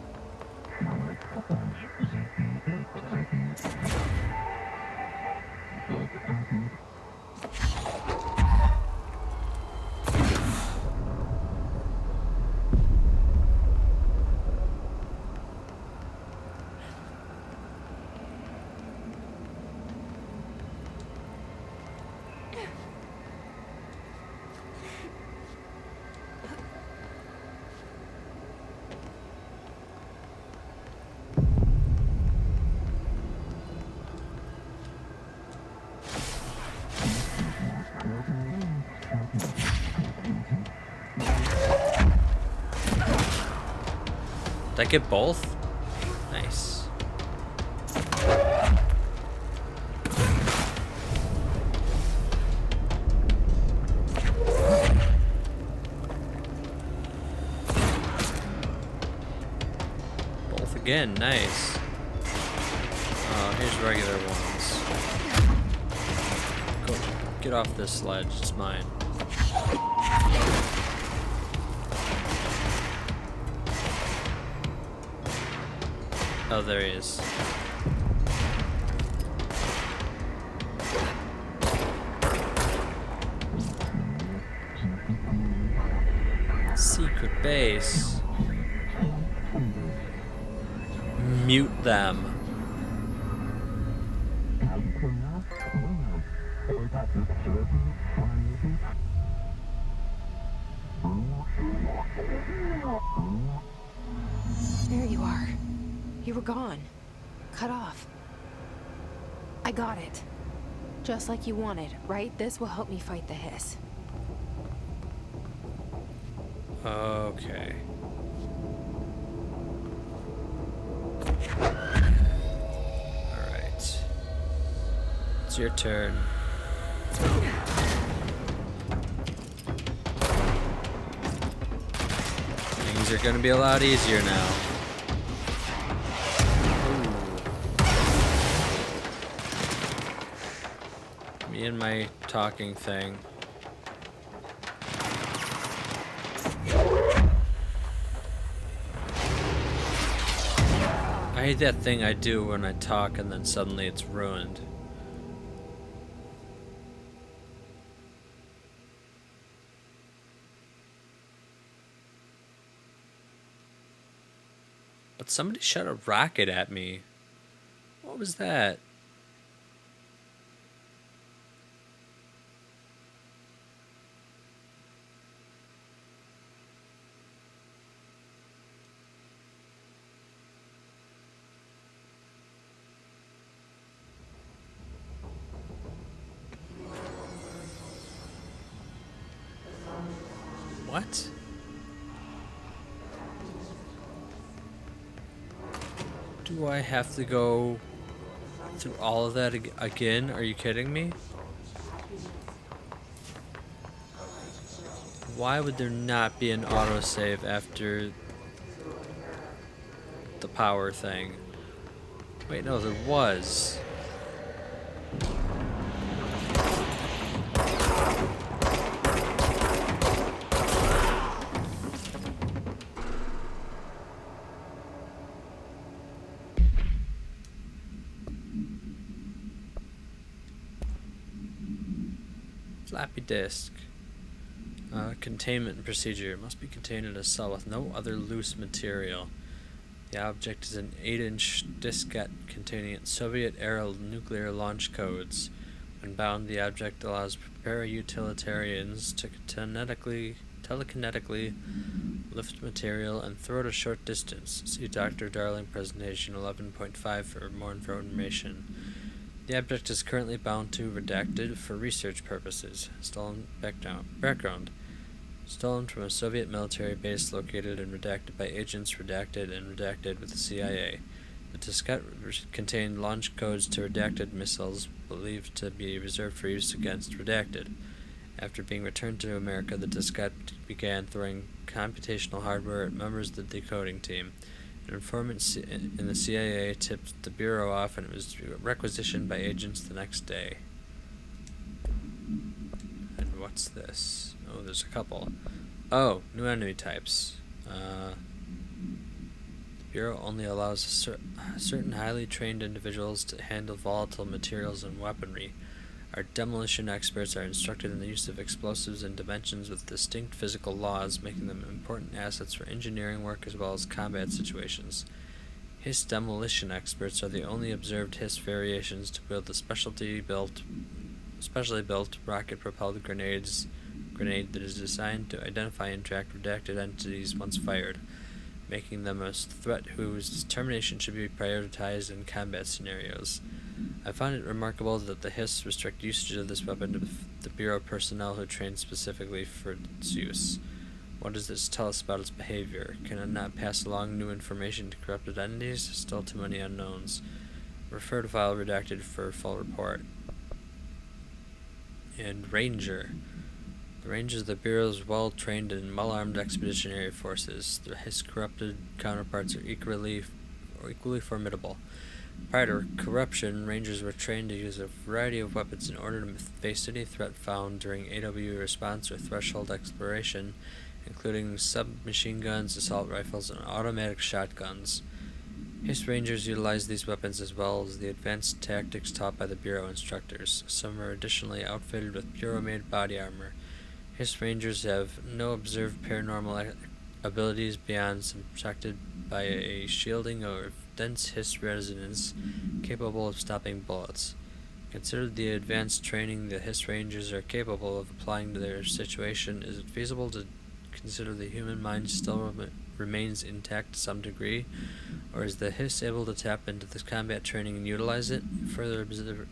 Did I get both? Nice. Both again, nice. Oh, here's regular ones. Go, get off this sledge, it's mine. Oh, there he is. Secret base. Mute them. There you are. You were gone. Cut off. I got it. Just like you wanted, right? This will help me fight the hiss. Okay. Alright. It's your turn. Things are gonna be a lot easier now. Me and my talking thing. I hate that thing I do when I talk and then suddenly it's ruined. but somebody shot a rocket at me. What was that? What? Do I have to go through all of that again? Are you kidding me? Why would there not be an autosave after the power thing? Wait, no, there was. Floppy disk. Containment procedure. It must be contained in a cell with no other loose material. The object is an 8-inch diskette containing Soviet-era nuclear launch codes. When bound, the object allows para-utilitarians to telekinetically lift material and throw it a short distance. See Dr. Darling presentation 11.5 for more information. The object is currently bound to redacted for research purposes. Stolen background. Stolen from a Soviet military base located and redacted by agents redacted and redacted with the CIA. The diskette contained launch codes to redacted missiles believed to be reserved for use against redacted. After being returned to America, the diskette began throwing computational hardware at members of the decoding team. An informant in the CIA tipped the Bureau off, and it was requisitioned by agents the next day. And what's this? Oh, there's a couple. Oh, new enemy types. The Bureau only allows certain highly trained individuals to handle volatile materials and weaponry. Our demolition experts are instructed in the use of explosives in dimensions with distinct physical laws, making them important assets for engineering work as well as combat situations. Hiss demolition experts are the only observed Hiss variations to wield the specially built rocket-propelled grenade that is designed to identify and track redacted entities once fired, making them a threat whose termination should be prioritized in combat scenarios. I find it remarkable that the Hiss restrict usage of this weapon to the Bureau personnel who train specifically for its use. What does this tell us about its behavior? Can it not pass along new information to corrupted entities? Still too many unknowns. Refer to file redacted for full report. And Ranger. The Rangers of the Bureau's well-trained and well-armed expeditionary forces. Their Hiss corrupted counterparts are equally formidable. Prior to corruption, Rangers were trained to use a variety of weapons in order to face any threat found during AW response or threshold exploration, including submachine guns, assault rifles, and automatic shotguns. Hiss Rangers utilize these weapons as well as the advanced tactics taught by the Bureau instructors. Some are additionally outfitted with Bureau-made body armor. Hiss Rangers have no observed paranormal abilities beyond subjected by a shielding or dense Hiss resonance capable of stopping bullets. Considered the advanced training the Hiss Rangers are capable of applying to their situation, is it feasible to consider the human mind still remains intact to some degree, or is the Hiss able to tap into this combat training and utilize it? Further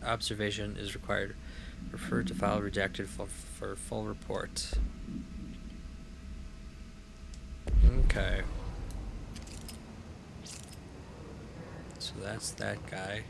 observation is required. Refer to file redacted for full report. Okay. So that's that guy.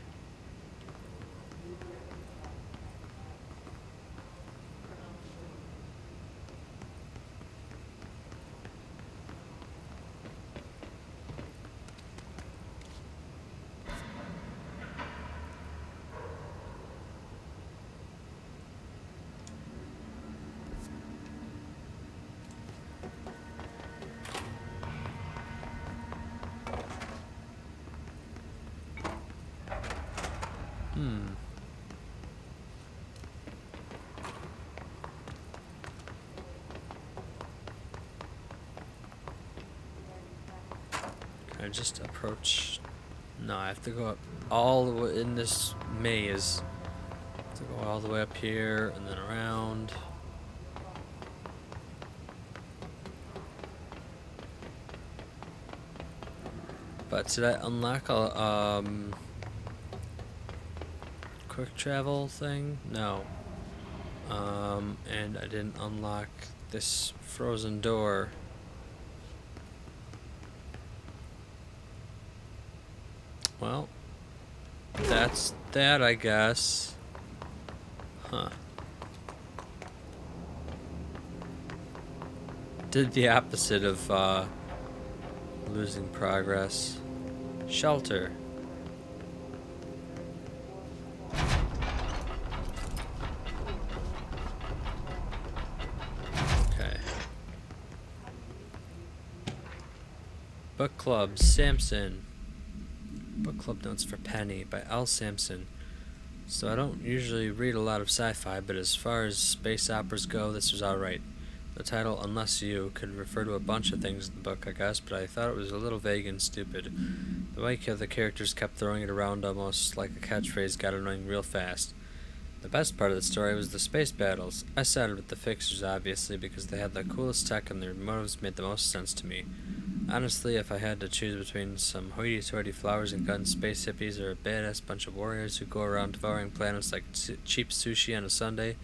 I just approach? No, I have to go up all the way in this maze. I have to go all the way up here and then around. But did I unlock a quick travel thing? No. And I didn't unlock this frozen door. Well, that's that, I guess. Huh. Did the opposite of losing progress. Shelter. Okay. Book Club, Samson. Book Club Notes for Penny by L. Sampson. So I don't usually read a lot of sci-fi, but as far as space operas go, this was alright. The title, Unless You, could refer to a bunch of things in the book, I guess, but I thought it was a little vague and stupid. The way the characters kept throwing it around almost like a catchphrase got annoying real fast. The best part of the story was the space battles. I sided with the Fixers, obviously, because they had the coolest tech and their motives made the most sense to me. Honestly, if I had to choose between some hoity-toity flowers and guns space hippies or a badass bunch of warriors who go around devouring planets like cheap sushi on a Sunday,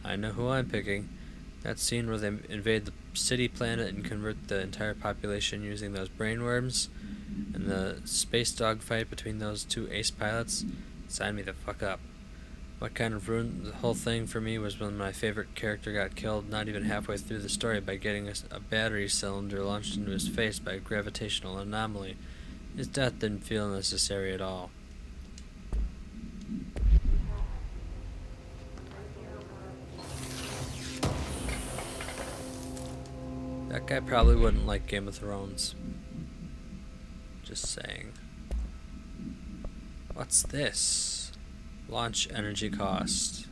I know who I'm picking. That scene where they invade the city planet and convert the entire population using those brainworms, and the space dogfight between those two ace pilots, sign me the fuck up. What kind of ruined the whole thing for me was when my favorite character got killed not even halfway through the story by getting a battery cylinder launched into his face by a gravitational anomaly. His death didn't feel necessary at all. That guy probably wouldn't like Game of Thrones. Just saying. What's this? Launch energy cost.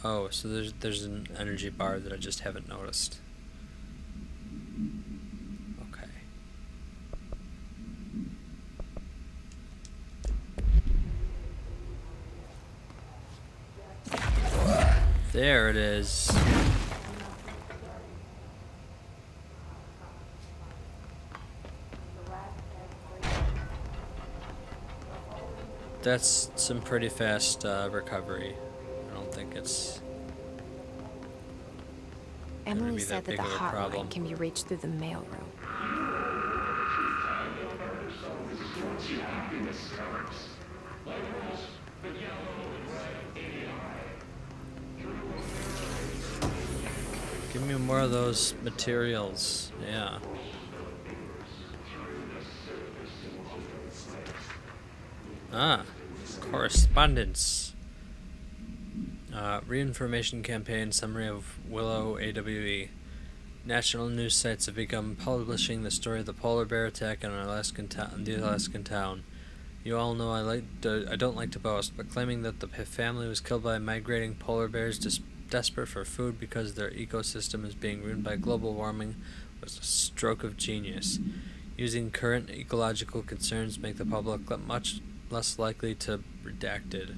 Oh, so there's an energy bar that I just haven't noticed. Okay. There it is. That's some pretty fast recovery. I don't think it's Emily be said that that the big of a hotline problem. can be reached through the mailroom. Give me more of those materials. Yeah. Ah, correspondence. Reinformation campaign summary of Willow AWE. National news sites have begun publishing the story of the polar bear attack on the Alaskan town. You all know I don't like to boast, but claiming that the family was killed by migrating polar bears desperate for food because their ecosystem is being ruined by global warming was a stroke of genius. Using current ecological concerns make the public much less likely to redacted.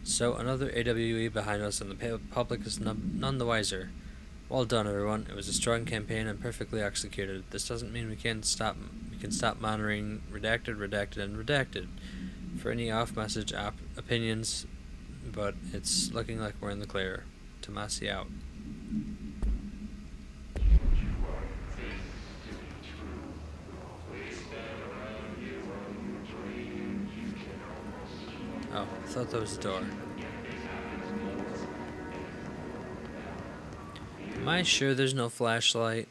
So another AWE behind us, and the public is none the wiser. Well done, everyone. It was a strong campaign and perfectly executed. This doesn't mean we can stop monitoring redacted, and redacted for any off-message opinions, but it's looking like we're in the clear. Tomasi out. Oh, I thought that was a door. Am I sure there's no flashlight?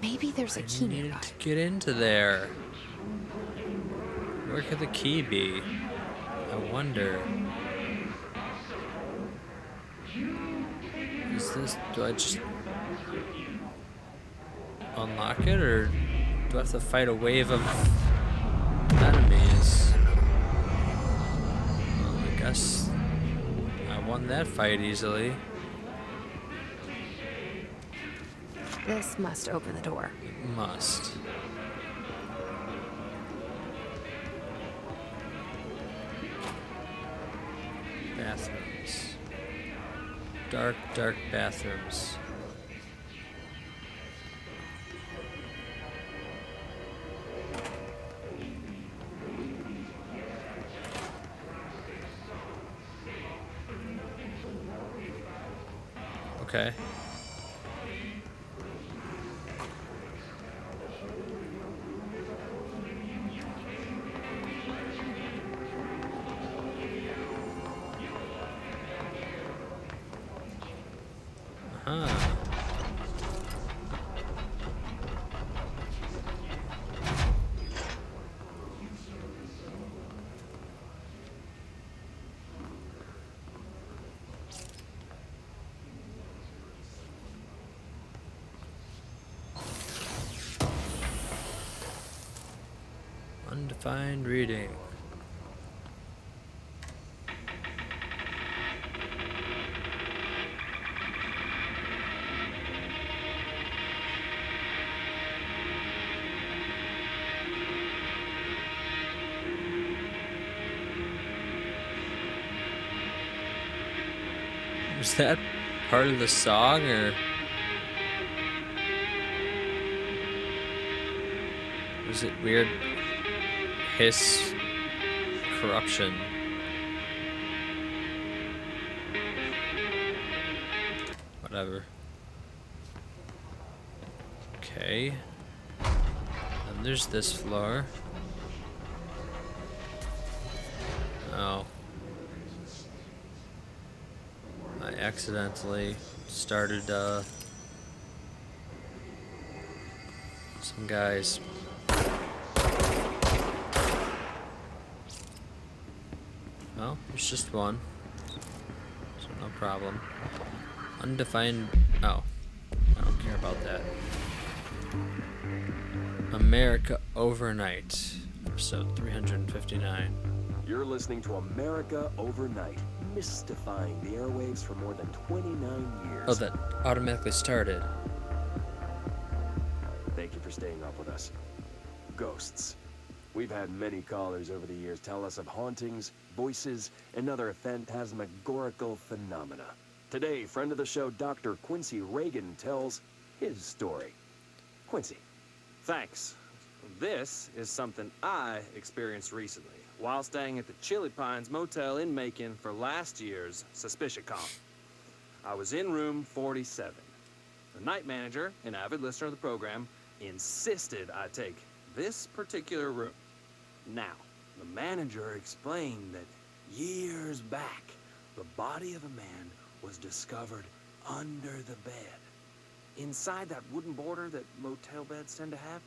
Maybe there's a key Needed nearby. to get into there. Where could the key be? I wonder. Is this... Do I just unlock it, or do I have to fight a wave of enemies? Well, I guess I won that fight easily. This must open the door. It must. Bathrooms. Dark, dark bathrooms. Okay. Uh-huh. Undefined reading. Was that part of the song, or was it weird hiss corruption? Whatever. Okay. And there's this floor. Oh. I accidentally started some guys. Well, there's just one, so no problem. Undefined. Oh, I don't care about that. America Overnight, episode 359. You're listening to America Overnight, mystifying the airwaves for more than 29 years. Oh, that automatically started. Thank you for staying up with us. Ghosts. We've had many callers over the years tell us of hauntings, voices, and other phantasmagorical phenomena. Today, friend of the show, Dr. Quincy Reagan, tells his story. Quincy. Thanks. This is something I experienced recently while staying at the Chili Pines Motel in Macon for last year's SuspiciaCon. I was in room 47. The night manager, an avid listener of the program, insisted I take this particular room. Now, the manager explained that years back, the body of a man was discovered under the bed, inside that wooden border that motel beds tend to have.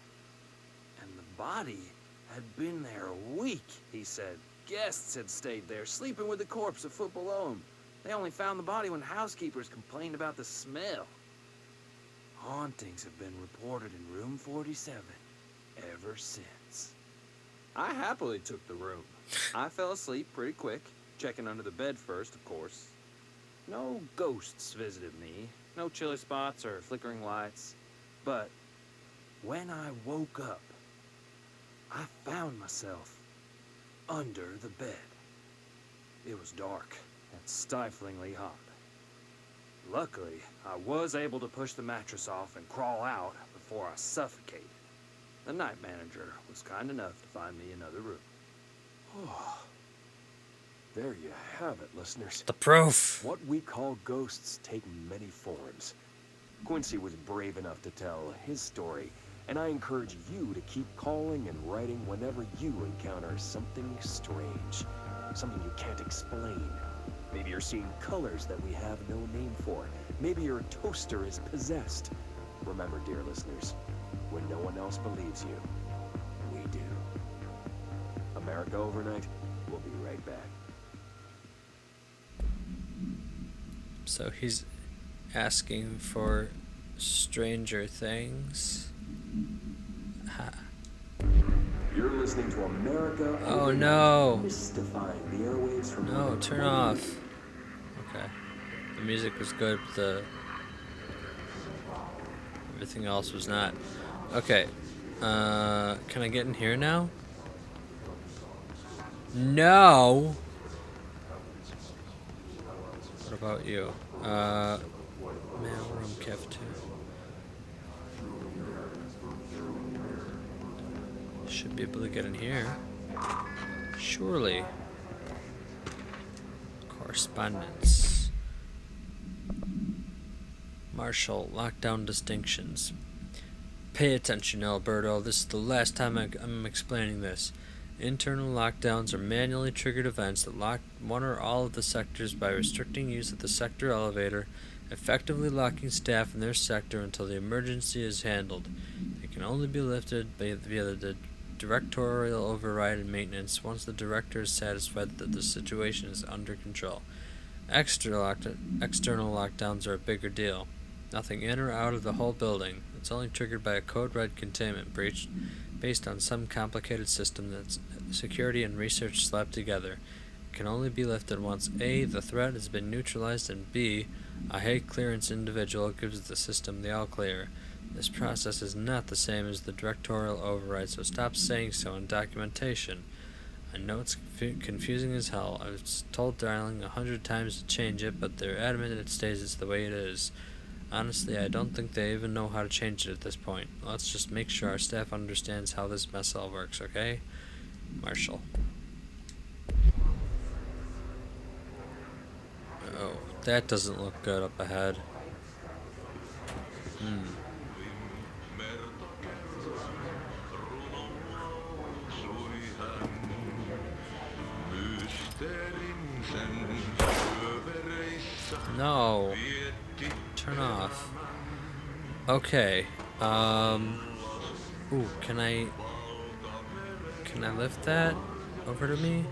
And the body had been there a week, he said. Guests had stayed there, sleeping with the corpse a foot below them. They only found the body when housekeepers complained about the smell. Hauntings have been reported in room 47 ever since. I happily took the room. I fell asleep pretty quick, checking under the bed first, of course. No ghosts visited me, no chilly spots or flickering lights. But when I woke up, I found myself under the bed. It was dark and stiflingly hot. Luckily, I was able to push the mattress off and crawl out before I suffocated. The night manager was kind enough to find me another room. Oh, there you have it, listeners. The proof. What we call ghosts take many forms. Quincy was brave enough to tell his story, and I encourage you to keep calling and writing whenever you encounter something strange, something you can't explain. Maybe you're seeing colors that we have no name for. Maybe your toaster is possessed. Remember, dear listeners, when no one else believes you. We do. America Overnight, we'll be right back. So he's asking for Stranger Things. Ha. You're listening to America Oh Overnight, no! mystifying the airwaves from No, more than turn 20 off. Okay. The music was good, but everything else was not. Okay. Can I get in here now? No! What about you? Mailroom cafeteria. Should be able to get in here. Surely. Correspondence. Marshall, lockdown distinctions. Pay attention, Alberto. This is the last time I'm explaining this. Internal lockdowns are manually triggered events that lock one or all of the sectors by restricting use of the sector elevator, effectively locking staff in their sector until the emergency is handled. They can only be lifted via the directorial override and maintenance once the director is satisfied that the situation is under control. External lockdowns are a bigger deal. Nothing in or out of the whole building. It's only triggered by a code red containment breach based on some complicated system that's security and research slapped together. It can only be lifted once A, the threat has been neutralized, and B, a high clearance individual gives the system the all clear. This process is not the same as the directorial override, so stop saying so in documentation. I know it's confusing as hell. I was told Darling 100 times to change it, but they're adamant it stays the way it is. Honestly, I don't think they even know how to change it at this point. Let's just make sure our staff understands how this mess all works, okay? Marshall. Oh, that doesn't look good up ahead. No. Turn off. Okay. Ooh, can I lift that over to me?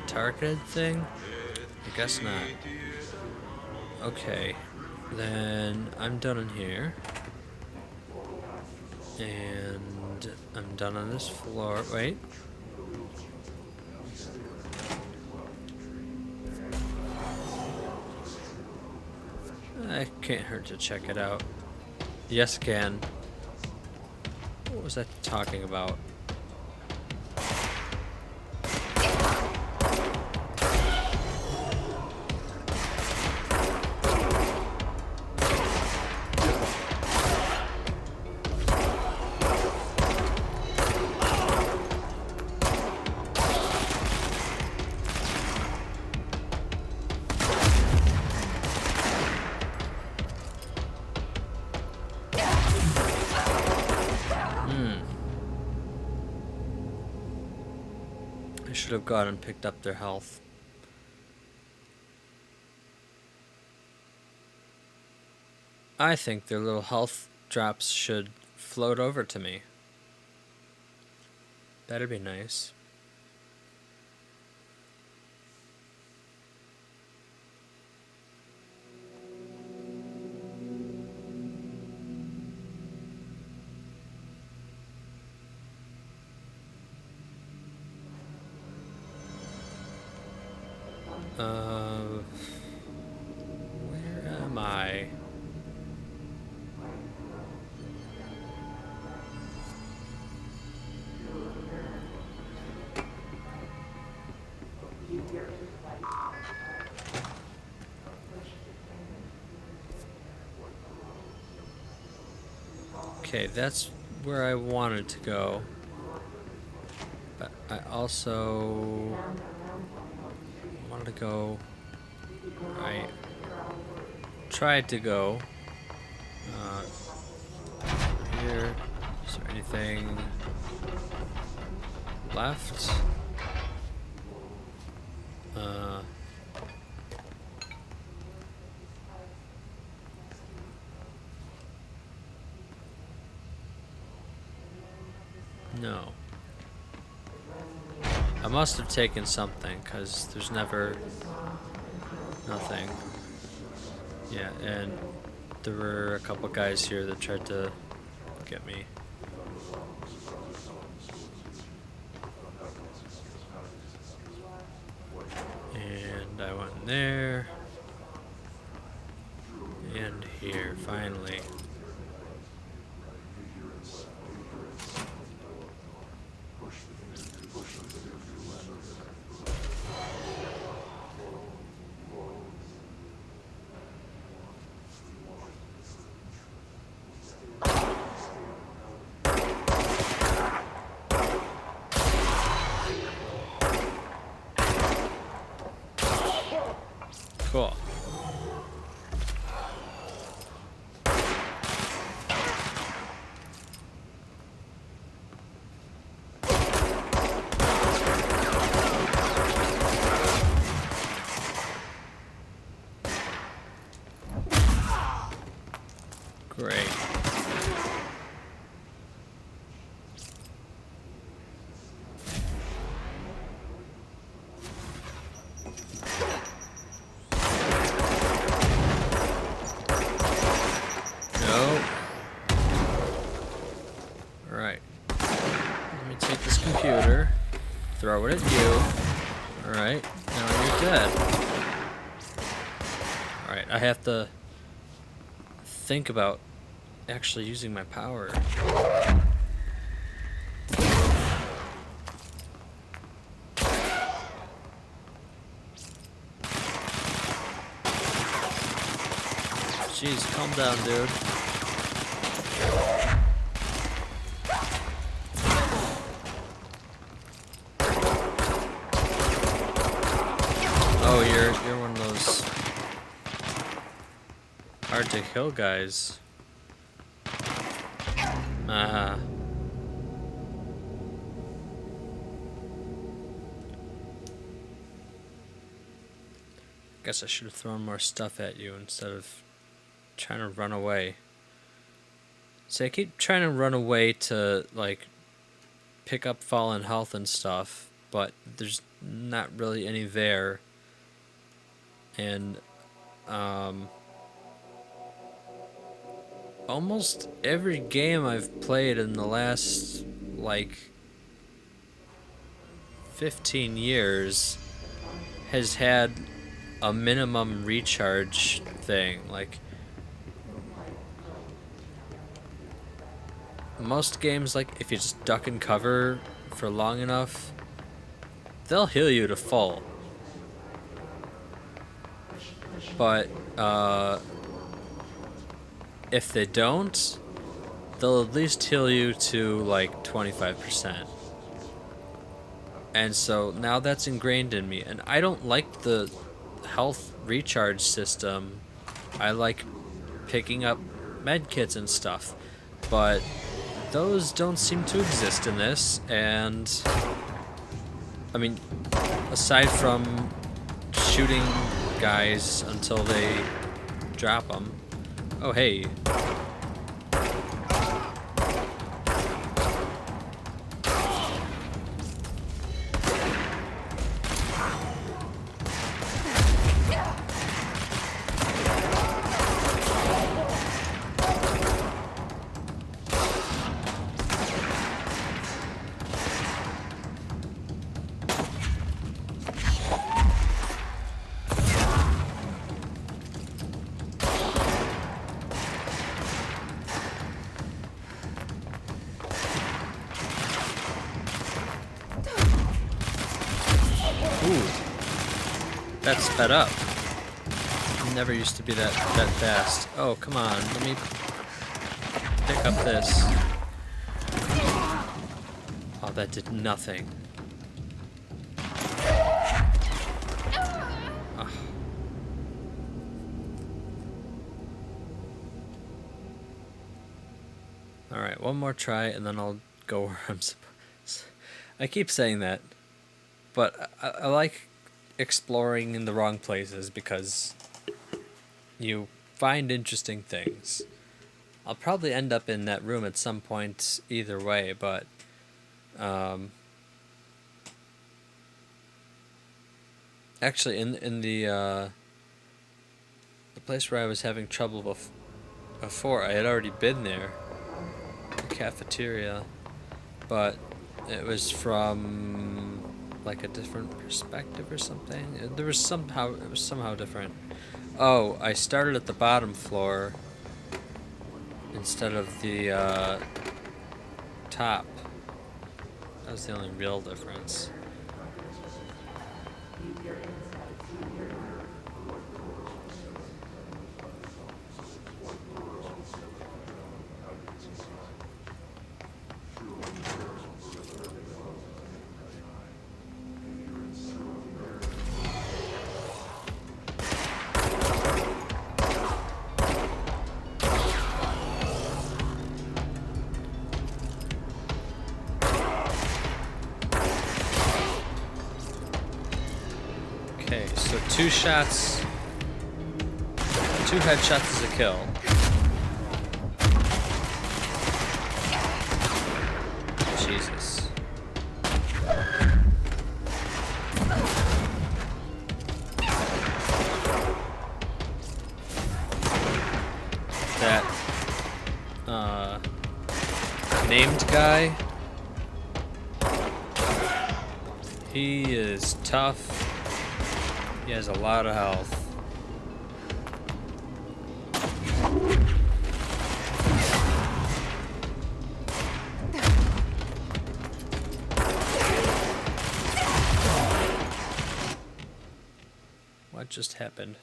The targeted thing? I guess not. Okay. Then I'm done in here. And I'm done on this floor. Wait. It can't hurt to check it out. Yes, can. What was I talking about? Should have gone and picked up their health. I think their little health drops should float over to me. That'd be nice. Where am I? Okay, that's where I wanted to go. But I also wanted to go. I tried to go here. Is there anything left? No. I must have taken something, because there's never nothing. Yeah, and there were a couple guys here that tried to get me. And I went in there. And here, finally. Cool. Great. Alright. Let me take this computer, throw it at you. Alright, now you're dead. Alright, I have to think about actually using my power. Jeez, calm down, dude. Oh, you're one of those hard to kill guys. Guess I should have thrown more stuff at you instead of trying to run away. See, I keep trying to run away to, like, pick up fallen health and stuff, but there's not really any there. And, almost every game I've played in the last, like, 15 years has had a minimum recharge thing. Like, most games, like, if you just duck and cover for long enough, they'll heal you to full. But, if they don't, they'll at least heal you to, like, 25%. And so now that's ingrained in me, and I don't like the health recharge system. I like picking up med kits and stuff, but those don't seem to exist in this. And I mean, aside from shooting guys until they drop them. Oh, hey. That's sped up. It never used to be that fast. Oh, come on. Let me pick up this. Oh, that did nothing. Oh. Alright, one more try and then I'll go where I'm supposed. I keep saying that, but I like exploring in the wrong places because you find interesting things. I'll probably end up in that room at some point either way, but Actually, in the place where I was having trouble before, I had already been there, the cafeteria, but it was from like a different perspective or something. It was somehow different. Oh, I started at the bottom floor instead of the top. That was the only real difference. Okay, so 2 shots, 2 headshots is a kill. Jesus. That, named guy, he is tough. He has a lot of health. What just happened?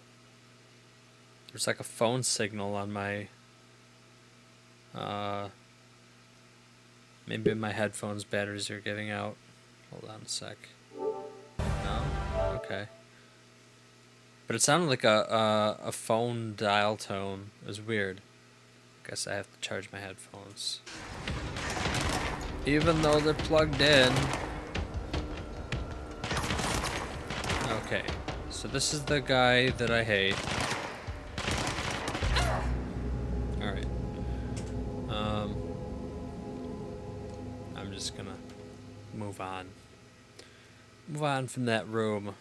There's like a phone signal on my... maybe my headphones batteries are giving out. Hold on a sec. No? Okay. But it sounded like a phone dial tone. It was weird. Guess I have to charge my headphones. Even though they're plugged in. Okay. So this is the guy that I hate. Alright. I'm just gonna move on. Move on from that room.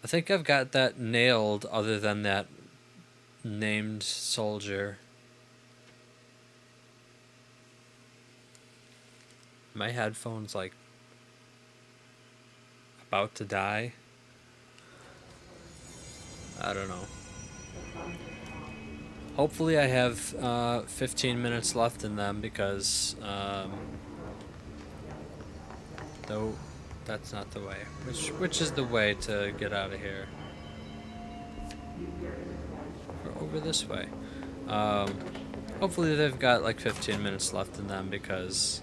I think I've got that nailed other than that named soldier. My headphone's like about to die. I don't know. Hopefully I have 15 minutes left in them because though that's not the way. Which is the way to get out of here? Or over this way. Hopefully they've got like 15 minutes left in them because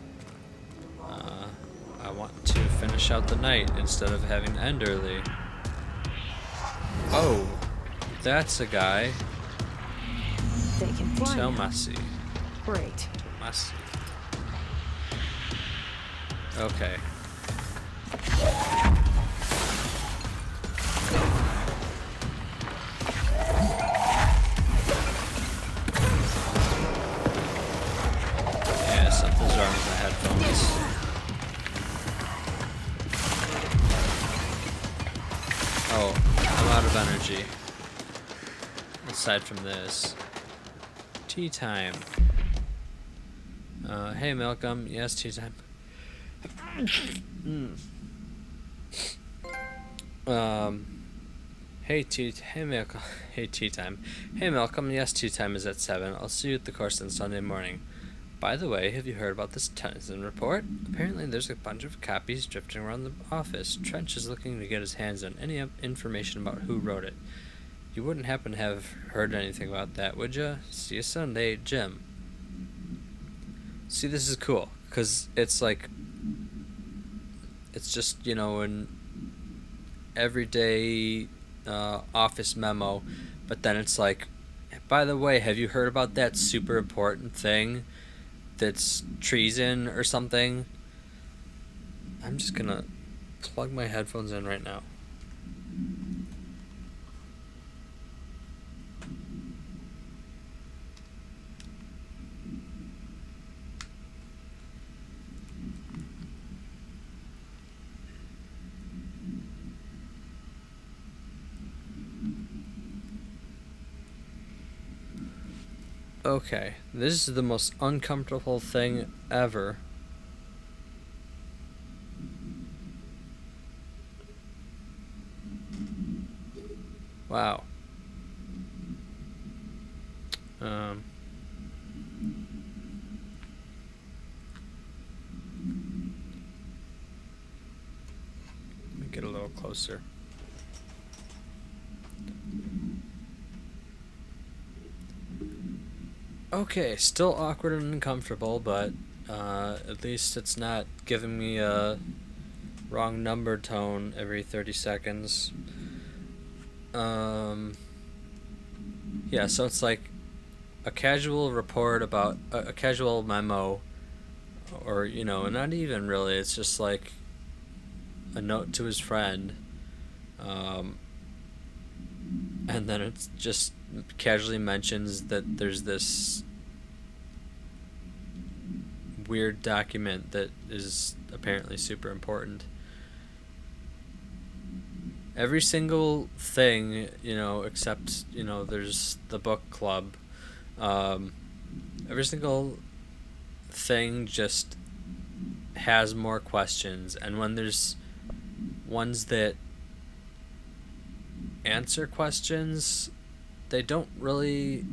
I want to finish out the night instead of having to end early. Oh, that's a guy. They can fly So now. messy. Great. Messy. Okay. Yeah, something's wrong with my headphones. Oh, I'm out of energy. Aside from this. Tea time. Hey Malcolm, yes, tea time. Hey Malcolm, hey tea time. Hey Malcolm, yes, tea time is at 7. I'll see you at the course on Sunday morning. By the way, have you heard about this Tennyson report? Apparently there's a bunch of copies drifting around the office. Trench is looking to get his hands on any information about who wrote it. You wouldn't happen to have heard anything about that, would ya? See you Sunday, Jim. See, this is cool, because it's like, it's just, you know, an everyday office memo, but then it's like, by the way, have you heard about that super important thing that's treason or something? I'm just gonna plug my headphones in right now. Okay, this is the most uncomfortable thing ever. Wow. Let me get a little closer. Okay, still awkward and uncomfortable, but at least it's not giving me a wrong number tone every 30 seconds. Yeah, so it's like a casual report about a casual memo, or, you know, not even really, it's just like a note to his friend. And then it's just casually mentions that there's this weird document that is apparently super important. Every single thing, you know, except, you know, there's the book club. Every single thing just has more questions, and when there's ones that answer questions, they don't really.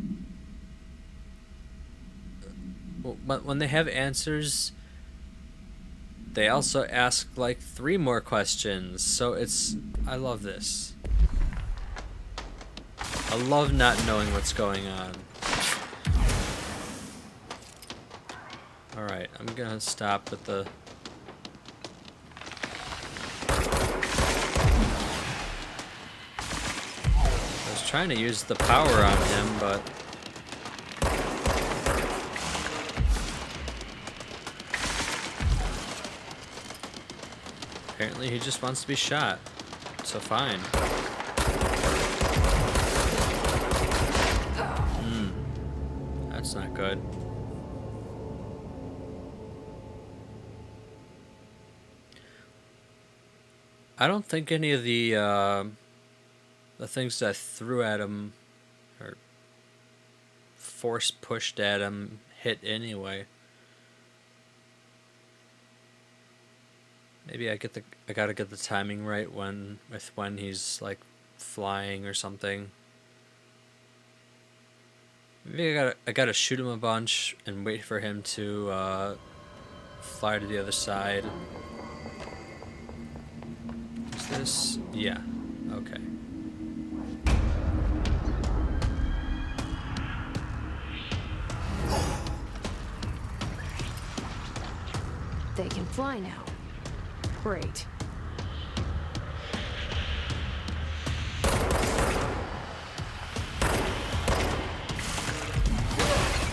When they have answers, they also ask like 3 more questions. So it's. I love this. I love not knowing what's going on. Alright, I'm gonna stop with the. I was trying to use the power on him, but. Apparently he just wants to be shot. So fine. That's not good. I don't think any of the things that I threw at him or force pushed at him hit anyway. Maybe I gotta get the timing right when he's like flying or something. Maybe I gotta shoot him a bunch and wait for him to fly to the other side. Is this? Yeah. Okay. They can fly now. Great.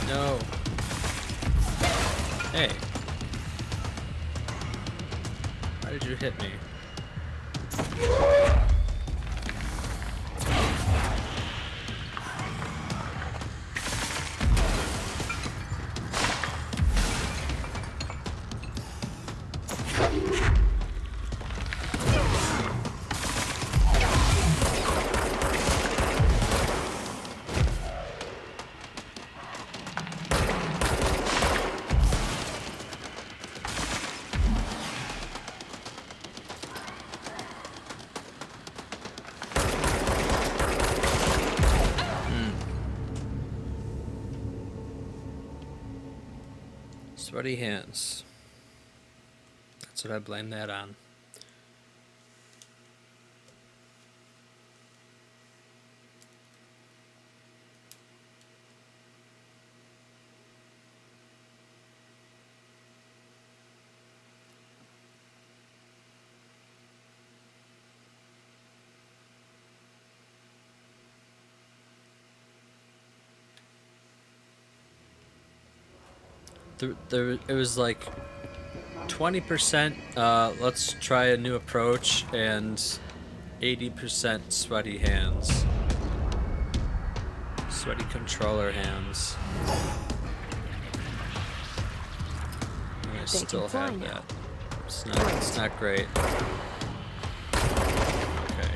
No. Hey. Why did you hit me? Sweaty hands. That's what I blame that on. It was like 20% let's try a new approach and 80% sweaty hands. Sweaty controller hands. And I still have that. It's not great. Okay.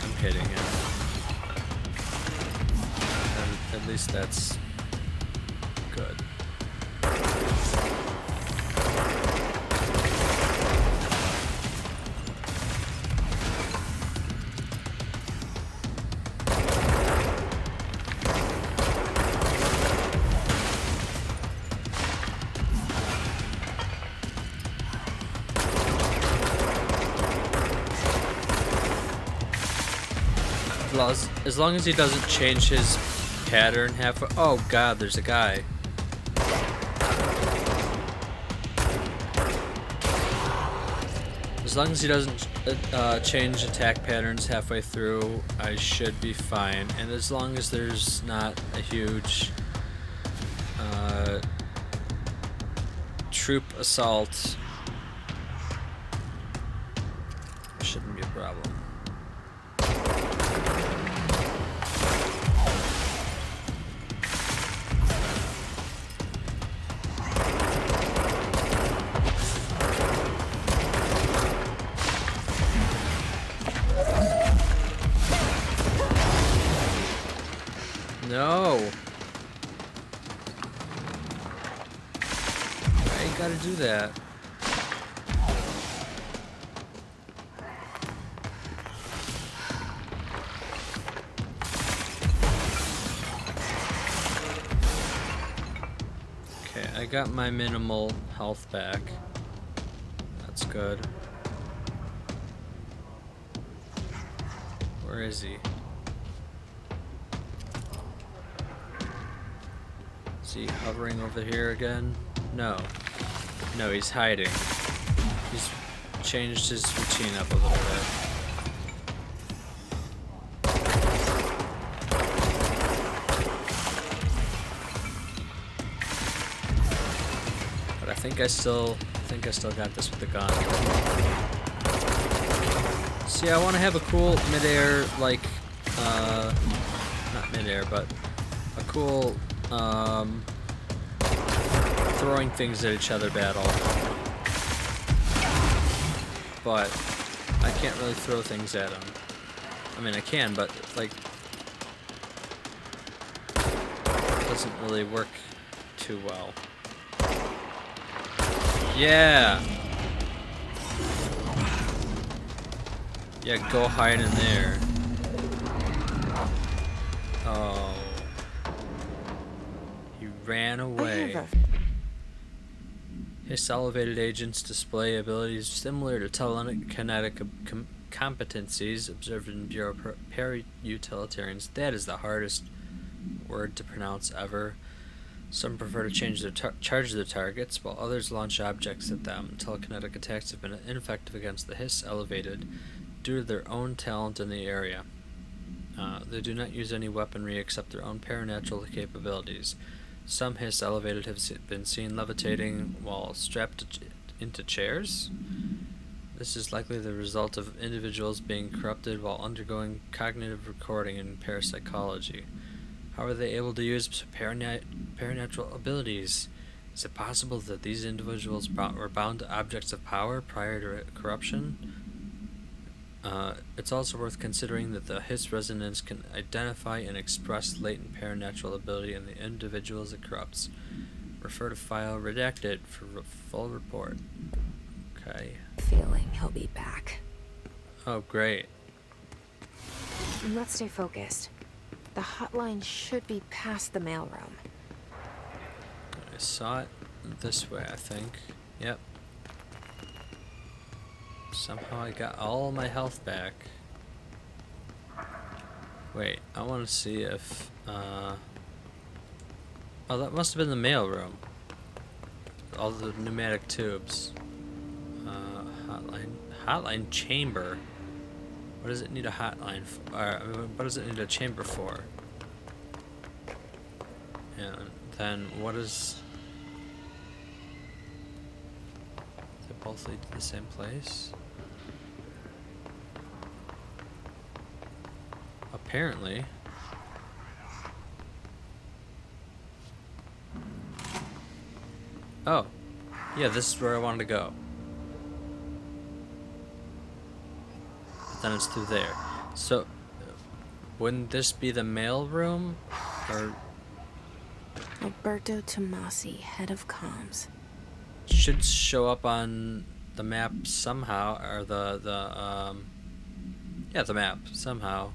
I'm hitting him. And at least that's good. As long as he doesn't change his pattern halfway. Oh god, there's a guy. As long as he doesn't change attack patterns halfway through, I should be fine. And as long as there's not a huge troop assault, shouldn't be a problem. No! Why you gotta do that? Okay, I got my minimal health back. That's good. Where is he? Is he hovering over here again? No. No, he's hiding. He's changed his routine up a little bit. But I think I still got this with the gun. See, I want to have a cool mid-air, like, not mid-air, but a cool throwing things at each other battle. But I can't really throw things at him. I mean, I can, but like, it doesn't really work too well. Yeah! Yeah, go hide in there. Oh. He ran away. His elevated agents display abilities similar to telekinetic competencies observed in Bureau para-utilitarians. That is the hardest word to pronounce ever. Some prefer to change their charge their targets, while others launch objects at them. Telekinetic attacks have been ineffective against the Hiss elevated due to their own talent in the area. They do not use any weaponry except their own paranatural capabilities. Some Hiss elevated have been seen levitating while strapped into chairs. This is likely the result of individuals being corrupted while undergoing cognitive recording in parapsychology. How are they able to use paranatural abilities? Is it possible that these individuals were bound to objects of power prior to corruption? It's also worth considering that the Hiss resonance can identify and express latent paranatural ability in the individuals it corrupts. Refer to file redacted for full report. Okay. Feeling he'll be back. Oh, great. Let's stay focused. The hotline should be past the mailroom. I saw it this way, I think. Yep. Somehow I got all my health back. Wait, I want to see if, oh, that must have been the mailroom. All the pneumatic tubes. Hotline chamber. What does it need a hotline for? What does it need a chamber for? And then what is... They both lead to the same place? Apparently. Oh. Yeah, this is where I wanted to go. But then it's through there. So, wouldn't this be the mail room? Or... Alberto Tomasi, head of comms. Should show up on the map somehow, or the map somehow.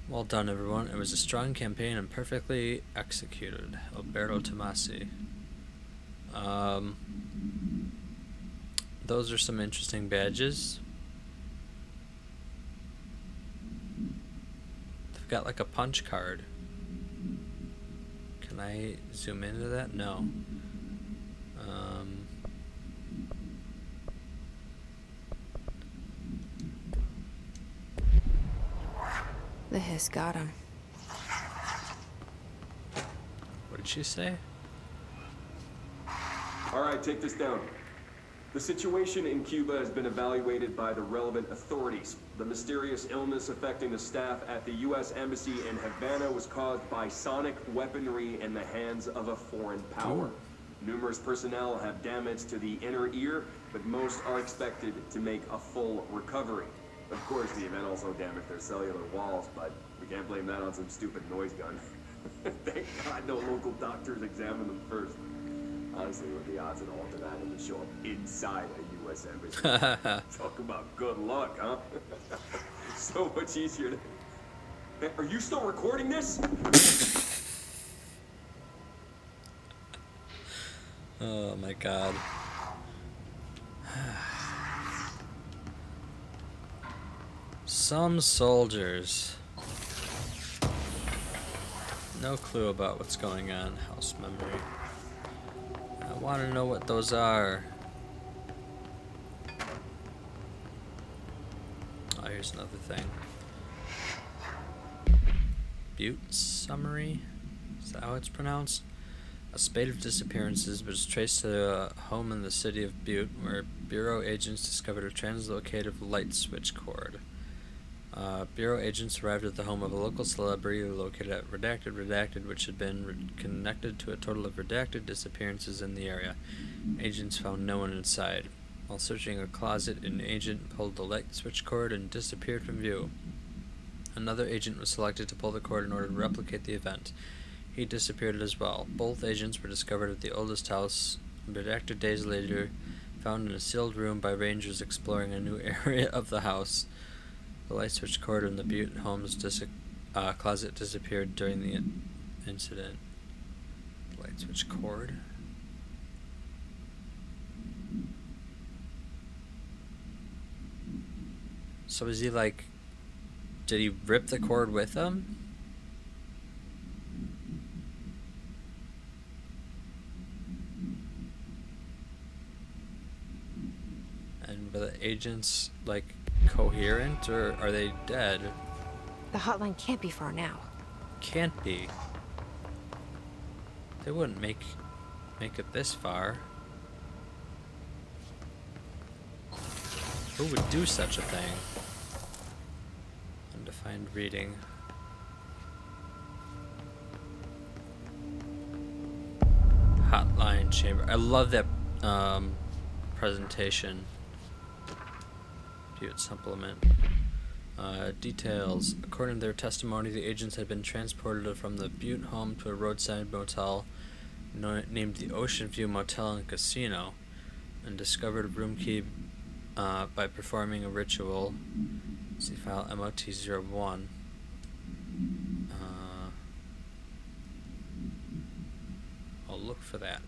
Well done, everyone. It was a strong campaign and perfectly executed. Alberto Tomasi. Those are some interesting badges. They've got like a punch card. Can I zoom into that? No. The hiss got him. What did she say? All right, take this down. The situation in Cuba has been evaluated by the relevant authorities. The mysterious illness affecting the staff at the U.S. Embassy in Havana was caused by sonic weaponry in the hands of a foreign power. Numerous personnel have damage to the inner ear, but most are expected to make a full recovery. Of course, the event also damaged their cellular walls, but we can't blame that on some stupid noise gun. Thank God no local doctors examined them first. Honestly, what the odds at all to that him to show up inside a U.S. Embassy? Talk about good luck, huh? So much easier to... Hey, are you still recording this? Oh my God. Some soldiers. No clue about what's going on. House memory. I want to know what those are. Oh, here's another thing. Butte summary? Is that how it's pronounced? A spate of disappearances was traced to a home in the city of Butte, where Bureau agents discovered a translocated light switch cord. Bureau agents arrived at the home of a local celebrity located at Redacted, which had been connected to a total of redacted disappearances in the area. Agents found no one inside. While searching a closet, an agent pulled the light switch cord and disappeared from view. Another agent was selected to pull the cord in order to replicate the event. He disappeared as well. Both agents were discovered at the oldest house, redacted days later, found in a sealed room by rangers exploring a new area of the house. The light switch cord in the Butte home's closet disappeared during the incident. Light switch cord? So is he like... Did he rip the cord with him? And were the agents, like, coherent, or are they dead? The hotline can't be far now. Can't be. They wouldn't make it this far. Who would do such a thing? Undefined reading. Hotline chamber. I love that presentation. Butte supplement. Details. According to their testimony, the agents had been transported from the Butte home to a roadside motel named the Ocean View Motel and Casino, and discovered a room key by performing a ritual. See file MOT-01. I'll look for that.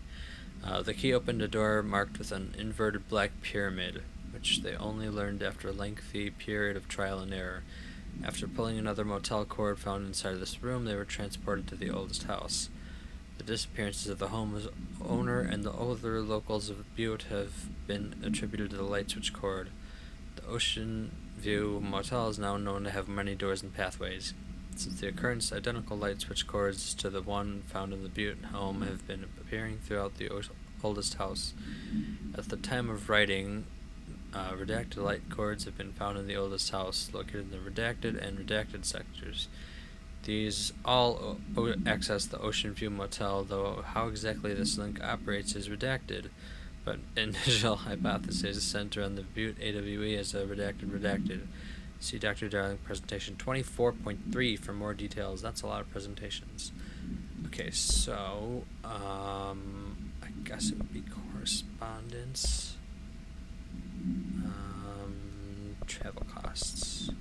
The key opened a door marked with an inverted black pyramid, which they only learned after a lengthy period of trial and error. After pulling another motel cord found inside of this room, they were transported to the oldest house. The disappearances of the home's owner and the other locals of Butte have been attributed to the light switch cord. The Ocean View Motel is now known to have many doors and pathways. Since the occurrence, identical light switch cords to the one found in the Butte home have been appearing throughout the oldest house. At the time of writing, redacted light cords have been found in the oldest house, located in the redacted and redacted sectors. These all access the Ocean View Motel, though how exactly this link operates is redacted. But initial hypothesis center on the Butte AWE as a redacted. See Dr. Darling presentation 24.3 for more details. That's a lot of presentations. Okay, so, I guess it would be correspondence. Travel costs.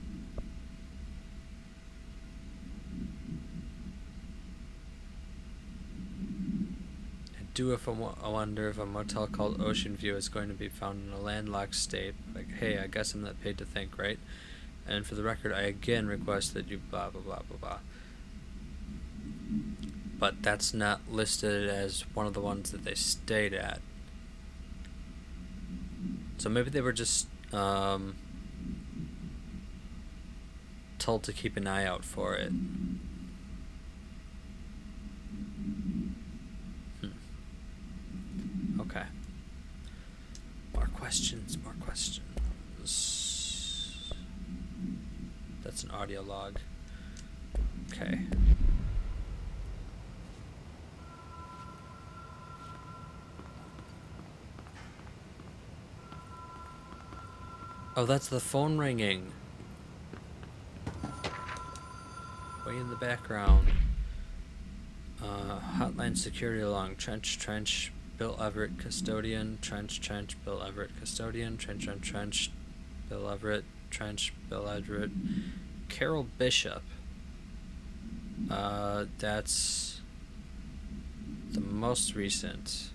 I wonder if a motel called Ocean View is going to be found in a landlocked state. Like, hey, I guess I'm not paid to think, right? And for the record, I again request that you blah blah blah blah blah. But that's not listed as one of the ones that they stayed at. So maybe they were just told to keep an eye out for it. Okay. More questions, more questions. That's an audio log. Okay. Oh, that's the phone ringing. Way in the background. Hotline security alarm. Trench, Bill Everett, custodian. Trench, Bill Everett, custodian. Trench, Bill Everett, Bill Everett. Carol Bishop. That's the most recent.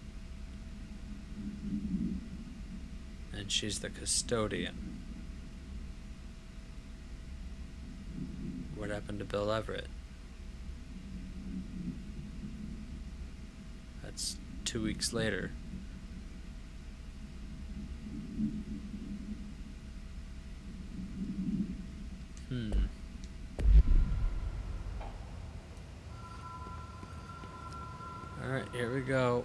And she's the custodian. What happened to Bill Everett? That's 2 weeks later. Alright, here we go.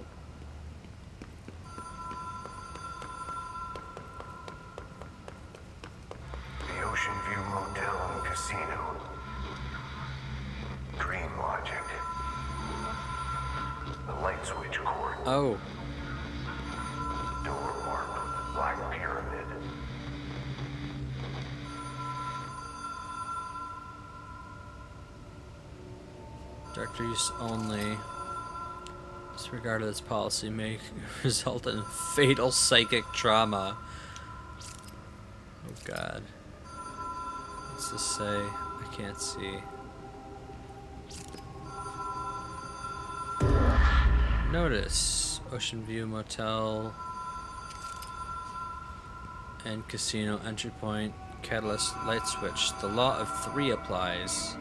The Ocean View Motel and Casino. Dream Logic. The light switch cord. Oh. Door marked with the Black Pyramid. Director use only. Disregard of this policy may result in fatal psychic trauma. Oh God. What's this say? I can't see. Notice. Ocean View Motel and Casino entry point. Catalyst light switch. The law of 3 applies.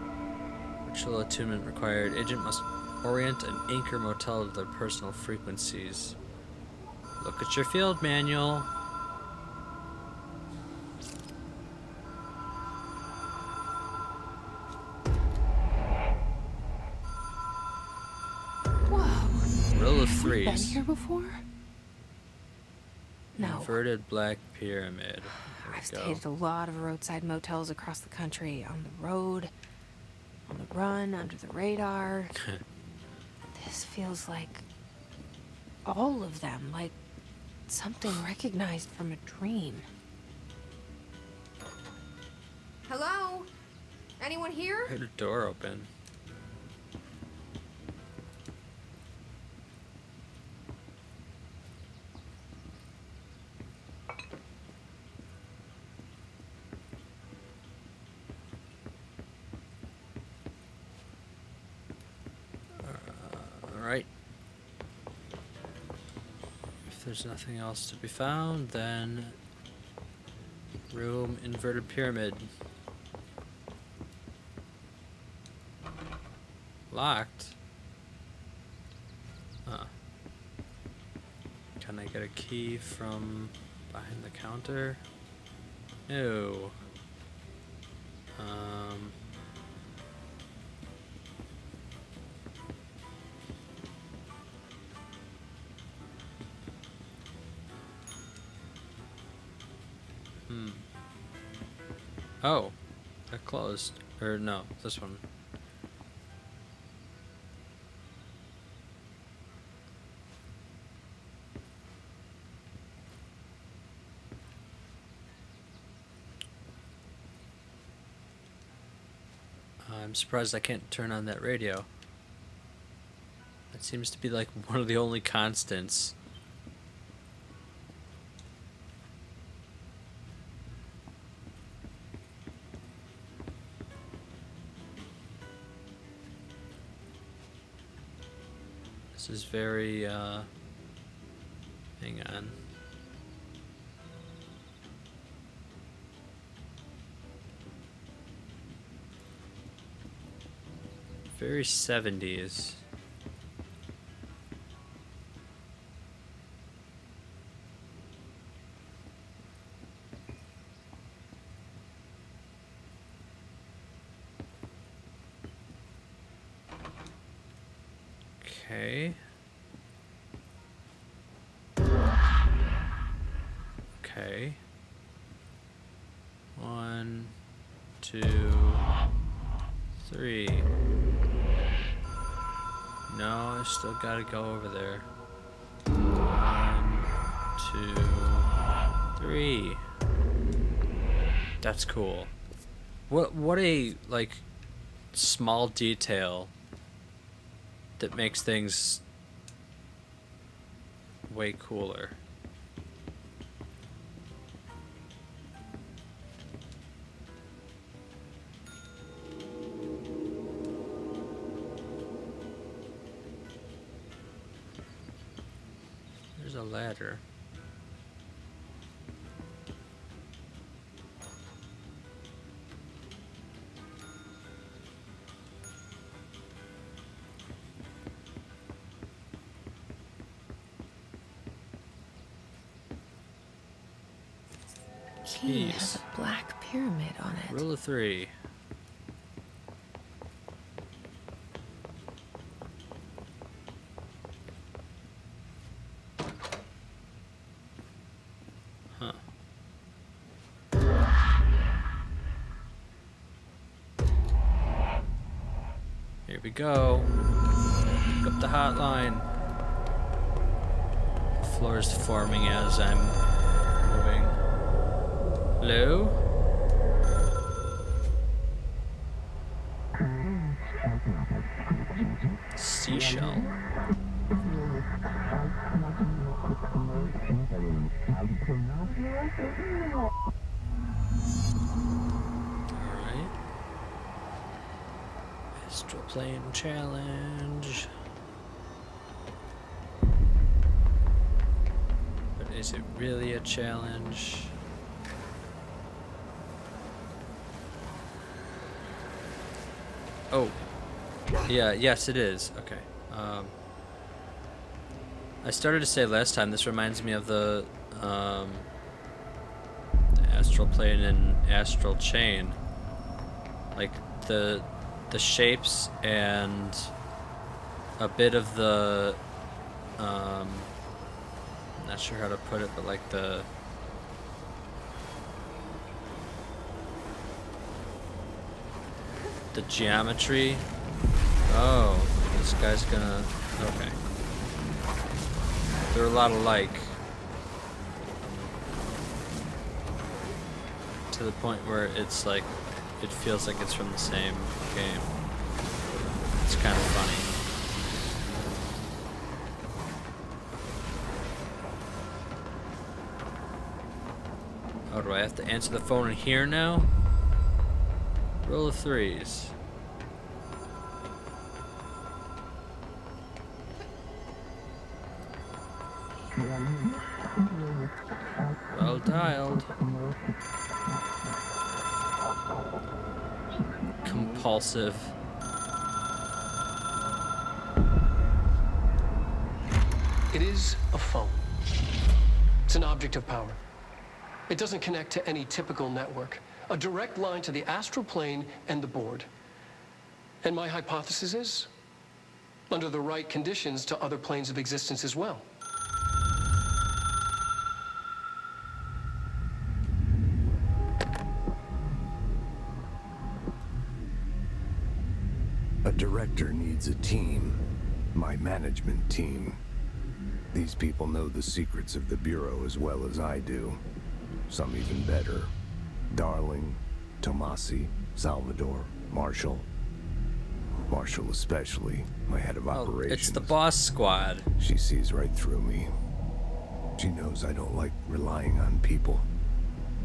Ritual attunement required. Agent must orient and anchor motel to their personal frequencies. Look at your field manual. Whoa. Rule of Have we been threes. here before? No. Inverted Black Pyramid. I've stayed at a lot of roadside motels across the country. On the road, on the run, under the radar. This feels like all of them, like something recognized from a dream. Hello? Anyone here? I heard a door open. Alright. If there's nothing else to be found, then room inverted pyramid. Locked? Huh. Can I get a key from behind the counter? No. Oh, that closed. Or no, this one. I'm surprised I can't turn on that radio. That seems to be like one of the only constants. This is very, hang on. Very 70s. Okay. Okay. 1, 2, 3. No, I still gotta go over there. 1, 2, 3. That's cool. What a like small detail that makes things way cooler. There's a ladder. Key has a black pyramid on it. Rule of 3. Huh. Here we go. Pick up the hotline. The floor is forming as I'm moving. Hello? Seashell. Alright. Astral Plane Challenge. But is it really a challenge? Oh, yeah, yes it is. Okay. I started to say last time, this reminds me of the Astral Plane and Astral Chain. Like, the shapes and a bit of the, I'm not sure how to put it, but like the geometry. Oh, this guy's gonna... Okay. They're a lot alike. To the point where it's like, it feels like it's from the same game. It's kind of funny. Oh, do I have to answer the phone in here now? Roll of 3s. Well dialed. Compulsive. It is a phone. It's an object of power. It doesn't connect to any typical network. A direct line to the astral plane and the board. And my hypothesis is, under the right conditions, to other planes of existence as well. A director needs a team. My management team. These people know the secrets of the Bureau as well as I do. Some even better. Darling, Tomasi, Salvador, Marshall. Marshall especially, my head of Oh, operations. it's the boss squad. She sees right through me. She knows I don't like relying on people.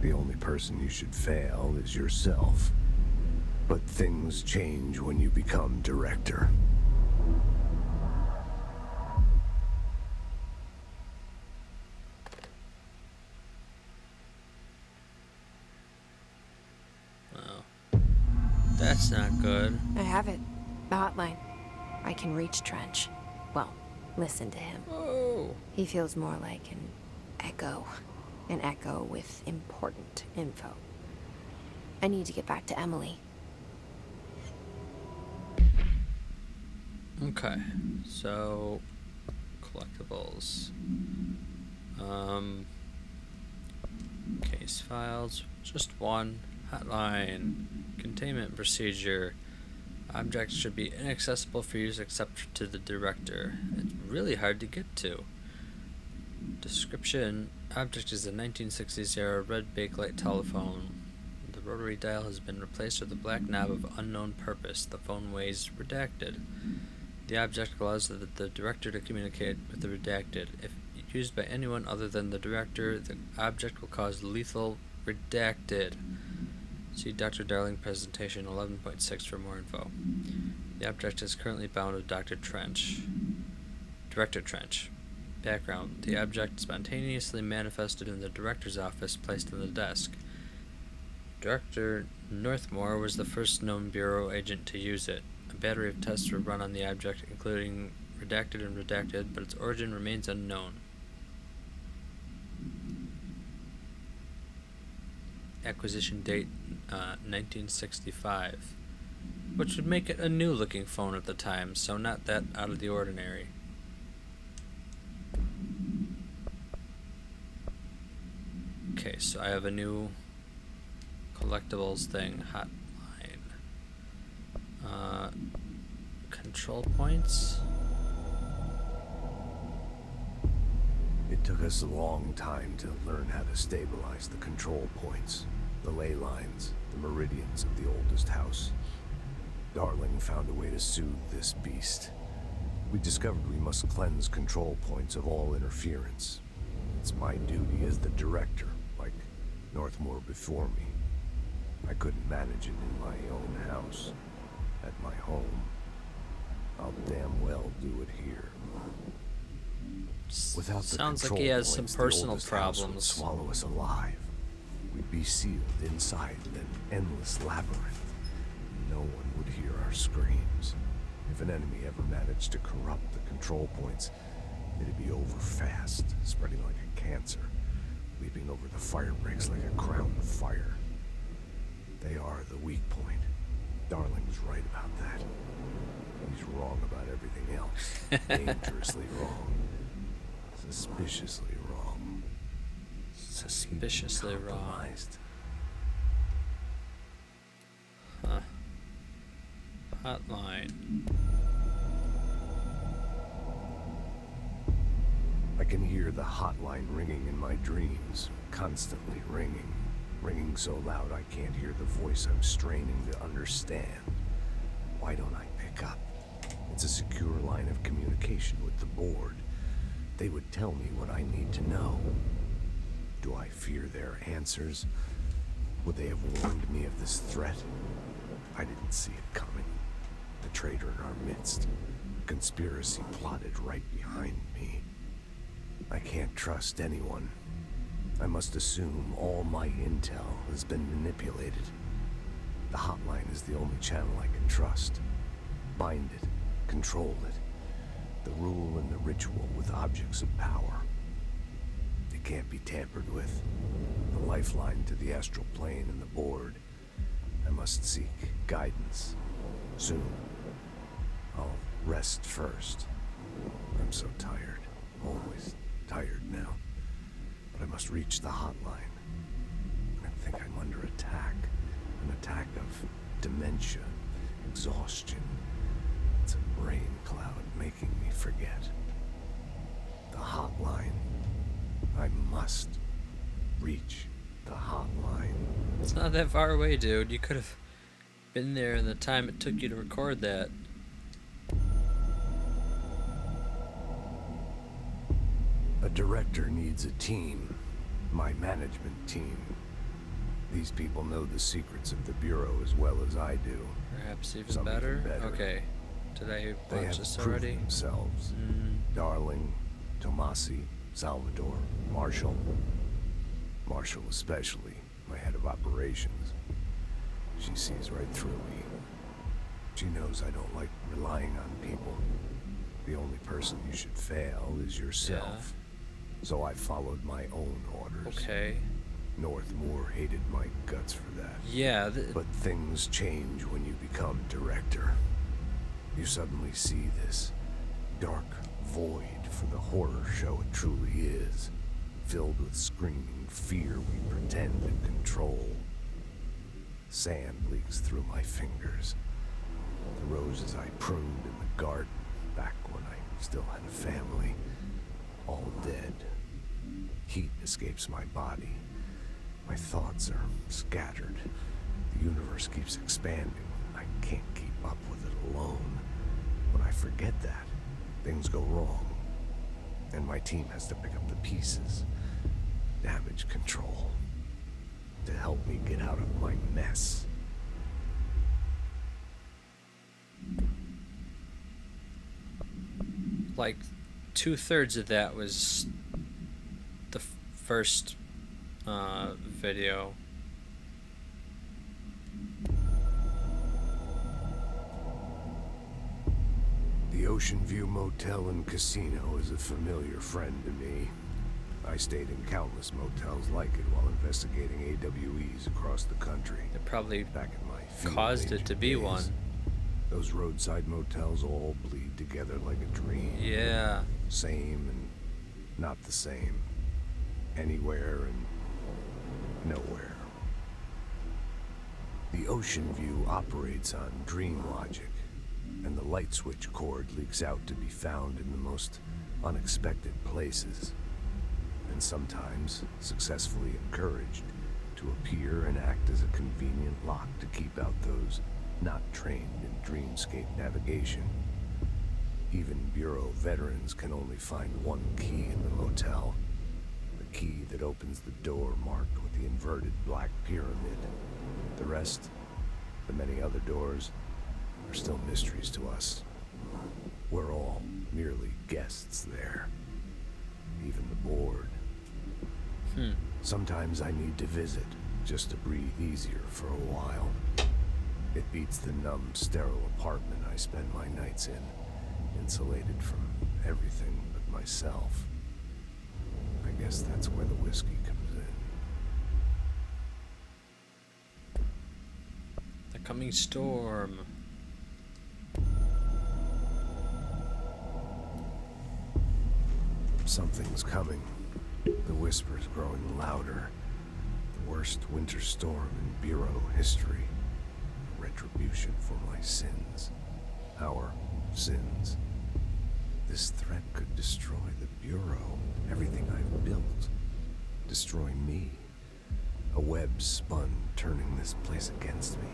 The only person you should fail is yourself. But things change when you become director. Well, that's not good. I have it. The hotline. I can reach Trench. Well, listen to him. Oh. He feels more like an echo. An echo with important info. I need to get back to Emily. Okay, so collectibles. Case files, just one. Hotline. Containment procedure. Objects should be inaccessible for use except to the director. It's really hard to get to. Description. Object is a 1960s era red Bakelite telephone. The rotary dial has been replaced with a black knob of unknown purpose. The phone weighs redacted. The object allows the director to communicate with the redacted. If used by anyone other than the director, the object will cause lethal redacted. See Dr. Darling presentation 11.6 for more info. The object is currently bound with Dr. Trench. Director Trench. Background. The object spontaneously manifested in the director's office, placed on the desk. Director Northmore was the first known Bureau agent to use it. A battery of tests were run on the object, including redacted and redacted, but its origin remains unknown. Acquisition date 1965, which would make it a new looking phone at the time, so not that out of the ordinary. Okay, so I have a new collectibles thing, hotline. Control points. It took us a long time to learn how to stabilize the control points, the ley lines, the meridians of the oldest house. Darling found a way to soothe this beast. We discovered we must cleanse control points of all interference. It's my duty as the director, like Northmore before me. I couldn't manage it in my own house, at my home. I'll damn well do it here. Without the Sounds like control he has some points, personal the oldest house would problems. swallow us alive. We'd be sealed inside an endless labyrinth. No one would hear our screams. If an enemy ever managed to corrupt the control points, it'd be over fast, spreading like a cancer, leaping over the fire breaks like a crown of fire. They are the weak point. Darling's right about that. He's wrong about everything else. Dangerously wrong. Suspiciously wrong. Suspiciously wrong. Compromised. Huh. Hotline. I can hear the hotline ringing in my dreams, constantly ringing. Ringing so loud I can't hear the voice I'm straining to understand. Why don't I pick up? It's a secure line of communication with the board. They would tell me what I need to know. Do I fear their answers? Would they have warned me of this threat? I didn't see it coming. The traitor in our midst. A conspiracy plotted right behind me. I can't trust anyone. I must assume all my intel has been manipulated. The hotline is the only channel I can trust. Bind it, control it. The rule and the ritual with objects of power. It can't be tampered with. The lifeline to the astral plane and the board. I must seek guidance. Soon. I'll rest first. I'm so tired. Always tired now. But I must reach the hotline. I think I'm under attack. An attack of dementia, exhaustion. It's a brain cloud making me forget. The hotline. I must reach the hotline. It's not that far away, dude. You could have been there in the time it took you to record that. A director needs a team. My management team. These people know the secrets of the Bureau as well as I do. Perhaps even Some better? even better. Okay. Did I They watch have this proven already? themselves. Darling, Tomasi, Salvador, Marshall. Marshall especially, my head of operations. She sees right through me. She knows I don't like relying on people. The only person you should fail is yourself. So I followed my own orders. Okay. Northmore hated my guts for that. Yeah. But things change when you become director. You suddenly see this dark void for the horror show it truly is, filled with screaming fear we pretend to control. Sand leaks through my fingers. The roses I pruned in the garden back when I still had a family, all dead. Heat escapes my body. My thoughts are scattered. The universe keeps expanding. I can't keep up with it alone. When I forget that, things go wrong. And my team has to pick up the pieces. Damage control. To help me get out of my mess. Like 2/3 of that was the first video. The Ocean View Motel and Casino is a familiar friend to me. I stayed in countless motels like it while investigating AWEs across the country. It probably back in my field caused it to be days. one. Those roadside motels all bleed together like a dream. Yeah. Same and not the same. Anywhere and nowhere. The Ocean View operates on dream logic, and the light switch cord leaks out to be found in the most unexpected places, and sometimes successfully encouraged to appear and act as a convenient lock to keep out those not trained in dreamscape navigation. Even Bureau veterans can only find one key in the motel. The key that opens the door marked with the inverted black pyramid. The rest, the many other doors, are still mysteries to us. We're all merely guests there. Even the board. Sometimes I need to visit, just to breathe easier for a while. It beats the numb, sterile apartment I spend my nights in, insulated from everything but myself. I guess that's where the whiskey comes in. The coming storm. Something's coming. The whispers growing louder. The worst winter storm in Bureau history. Retribution for my sins. Our sins. This threat could destroy the Bureau. Everything I've built. Destroy me. A web spun, turning this place against me.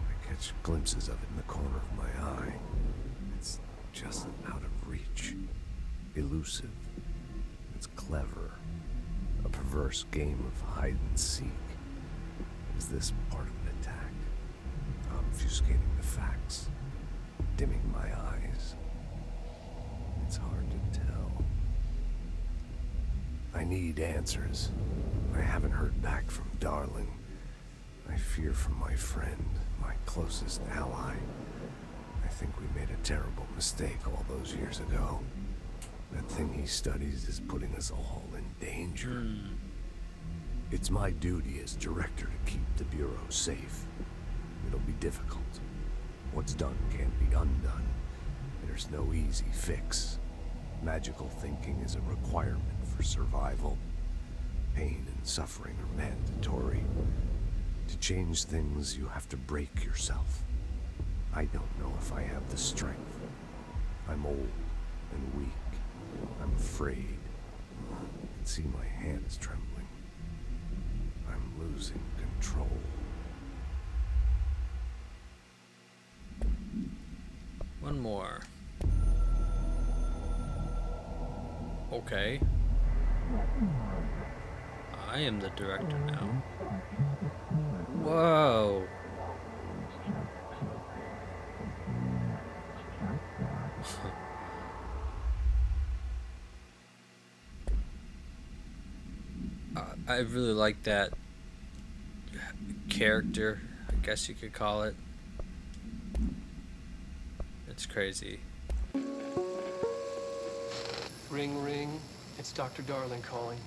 I catch glimpses of it in the corner of my eye. It's just out of reach. Elusive. It's clever. A perverse game of hide and seek. Is this part of an attack? Obfuscating the facts. Dimming my eyes. It's hard to tell. I need answers. I haven't heard back from Darling. I fear for my friend, my closest ally. I think we made a terrible mistake all those years ago. That thing he studies is putting us all in danger. It's my duty as director to keep the Bureau safe. It'll be difficult. What's done can't be undone. There's no easy fix. Magical thinking is a requirement for survival. Pain and suffering are mandatory. To change things, you have to break yourself. I don't know if I have the strength. I'm old and weak. I'm afraid. I can see my hands trembling. I'm losing control. One more. Okay. I am the director now. Whoa. I really like that character, I guess you could call it. It's crazy. Ring, ring. It's Dr. Darling calling.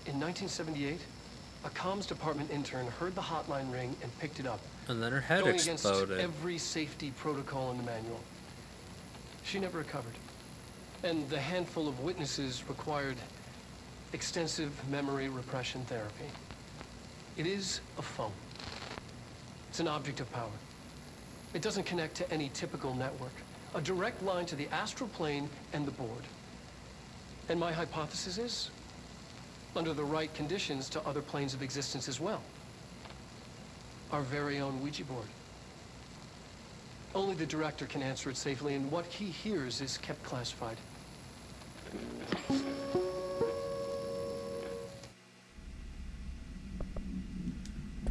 In 1978, a comms department intern heard the hotline ring and picked it up. And then her head going exploded. Against every safety protocol in the manual. She never recovered. And the handful of witnesses required extensive memory repression therapy. It is a phone. It's an object of power. It doesn't connect to any typical network. A direct line to the astral plane and the board. And my hypothesis is, under the right conditions, to other planes of existence as well. Our very own Ouija board. Only the director can answer it safely, and what he hears is kept classified.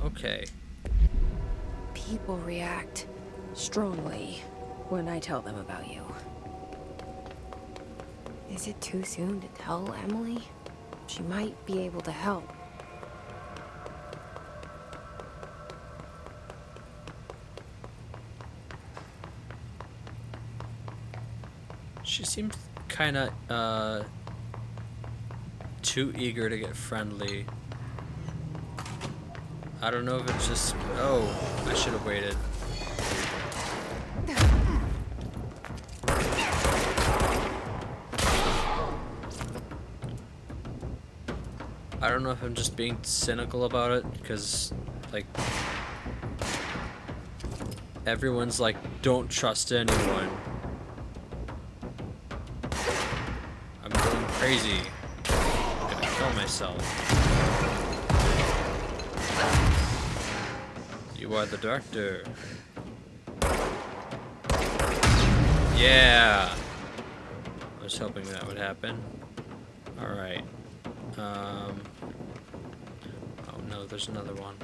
Okay. People react strongly when I tell them about you. Is it too soon to tell Emily? She might be able to help. She seems kind of too eager to get friendly. I don't know if it's just... Oh, I should have waited. I don't know if I'm just being cynical about it, because, like, everyone's like, don't trust anyone. I'm going crazy. I'm gonna kill myself. You are the director. Yeah! I was hoping that would happen. Alright. Oh no, there's another one.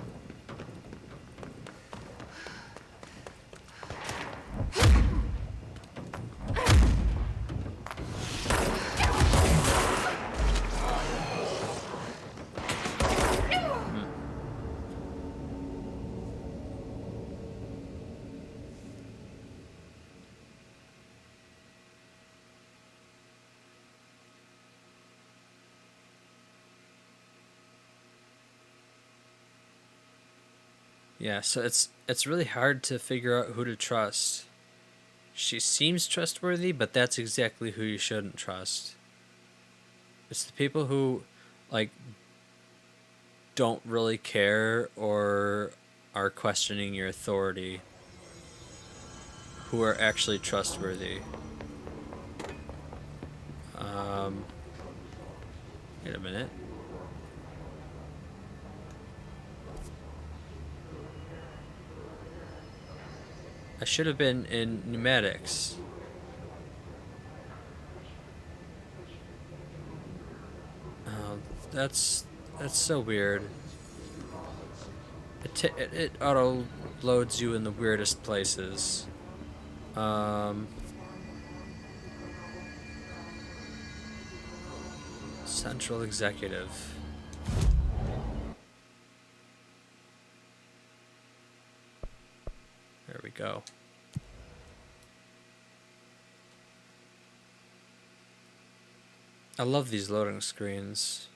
Yeah, so it's really hard to figure out who to trust. She seems trustworthy, but that's exactly who you shouldn't trust. It's the people who, like, don't really care or are questioning your authority who are actually trustworthy. Wait a minute. I should have been in pneumatics. Oh, that's so weird. It auto loads you in the weirdest places. Central Executive. There we go. I love these loading screens.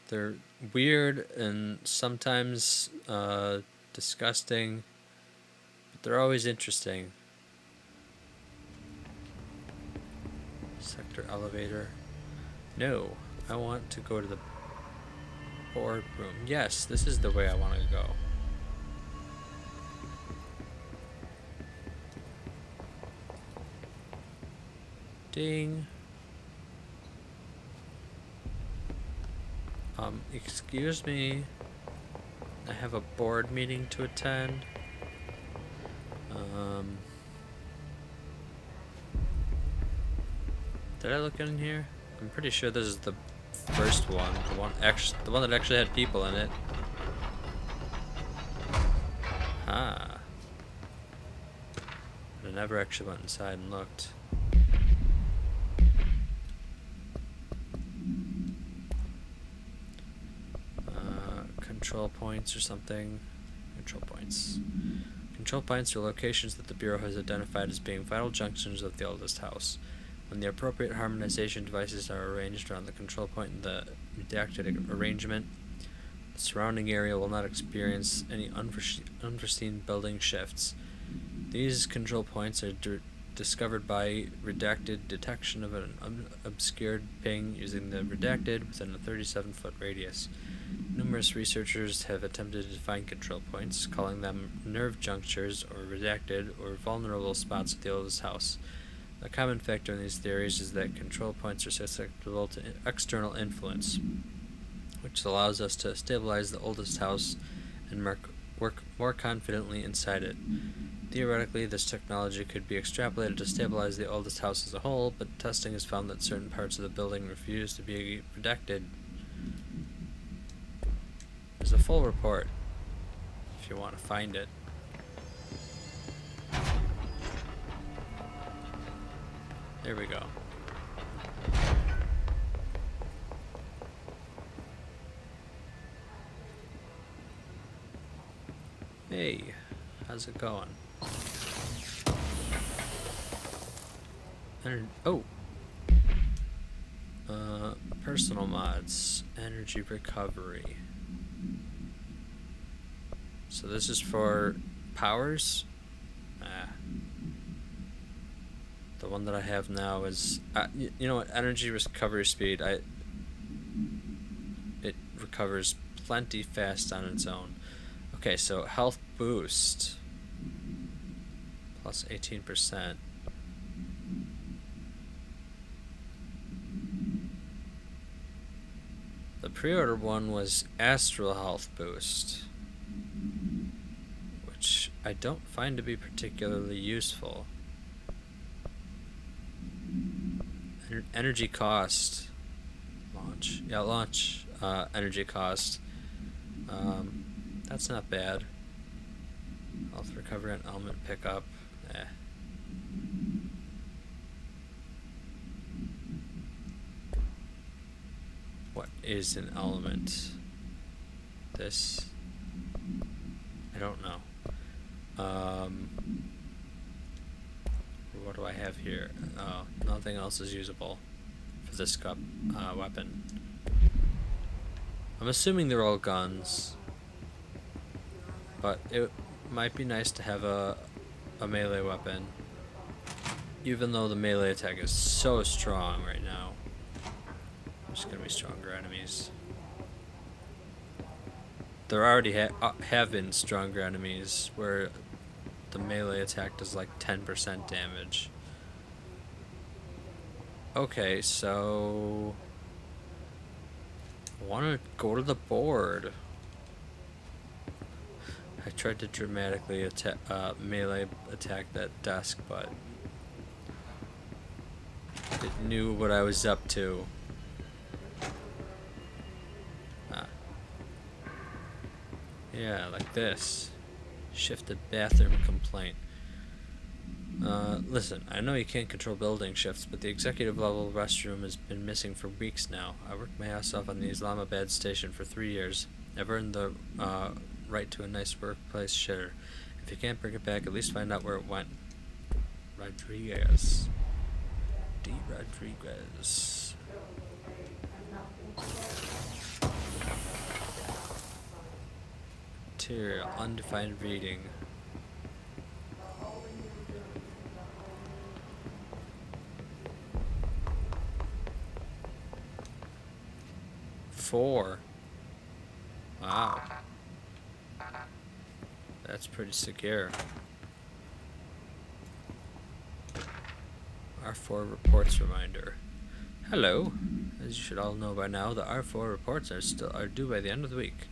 They're weird and sometimes disgusting, but they're always interesting. Sector elevator. No. I want to go to the boardroom. Yes, this is the way I want to go. Ding. Excuse me. I have a board meeting to attend. Did I look in here? I'm pretty sure this is the first one. The one that actually had people in it. Ah. I never actually went inside and looked. Control points or something. Control points. Control points are locations that the Bureau has identified as being vital junctions of the oldest house. When the appropriate harmonization devices are arranged around the control point in the redacted arrangement, the surrounding area will not experience any unforeseen building shifts. These control points are discovered by redacted detection of an obscured ping using the redacted within a 37-foot radius. Numerous researchers have attempted to find control points, calling them nerve junctures or redacted or vulnerable spots of the oldest house. A common factor in these theories is that control points are susceptible to external influence, which allows us to stabilize the oldest house and work more confidently inside it. Theoretically, this technology could be extrapolated to stabilize the oldest house as a whole, but testing has found that certain parts of the building refuse to be redacted. There's a full report, if you want to find it. There we go. Hey, how's it going? Personal mods, energy recovery. So this is for powers? The one that I have now is, you know what, energy recovery speed, it recovers plenty fast on its own. Okay, so health boost, plus 18%. The pre-order one was astral health boost, which I don't find to be particularly useful. Energy cost, launch, energy cost, that's not bad. Health recovery and element pickup, What is an element? This, I don't know. What do I have here? Oh, nothing else is usable for this weapon. I'm assuming they're all guns, but it might be nice to have a melee weapon, even though the melee attack is so strong right now. There's gonna be stronger enemies. There already have been stronger enemies where the melee attack does like 10% damage. Okay, so I want to go to the board. I tried to dramatically melee attack that desk, but it knew what I was up to. Yeah, like this. Shifted bathroom complaint. Listen, I know you can't control building shifts, but the executive level restroom has been missing for weeks now. I worked my ass off on the Islamabad station for 3 years. I've earned the right to a nice workplace shitter. If you can't bring it back, at least find out where it went. Rodriguez. D. Rodriguez. Material, undefined reading. Four. Wow. That's pretty secure. R4 reports reminder. Hello. As you should all know by now, the R4 reports are due by the end of the week.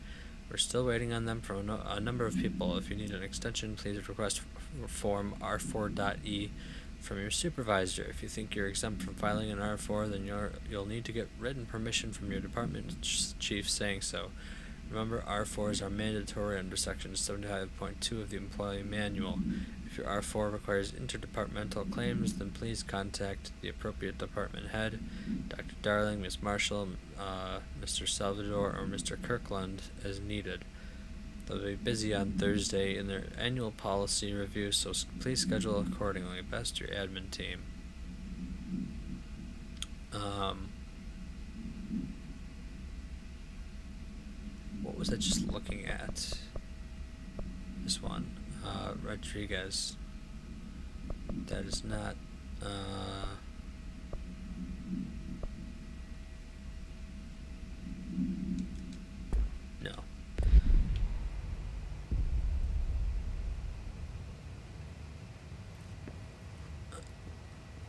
We're still waiting on them from a number of people. If you need an extension, please request form R4.E from your supervisor. If you think you're exempt from filing an R4, then you'll need to get written permission from your department chief saying so. Remember, R4s are mandatory under Section 75.2 of the Employee Manual. If your R4 requires interdepartmental claims, then please contact the appropriate department head, Dr. Darling, Ms. Marshall, Mr. Salvador, or Mr. Kirkland, as needed. They'll be busy on Thursday in their annual policy review, so please schedule accordingly. Best, your admin team. What was I just looking at? This one. Rodriguez. That is not, no.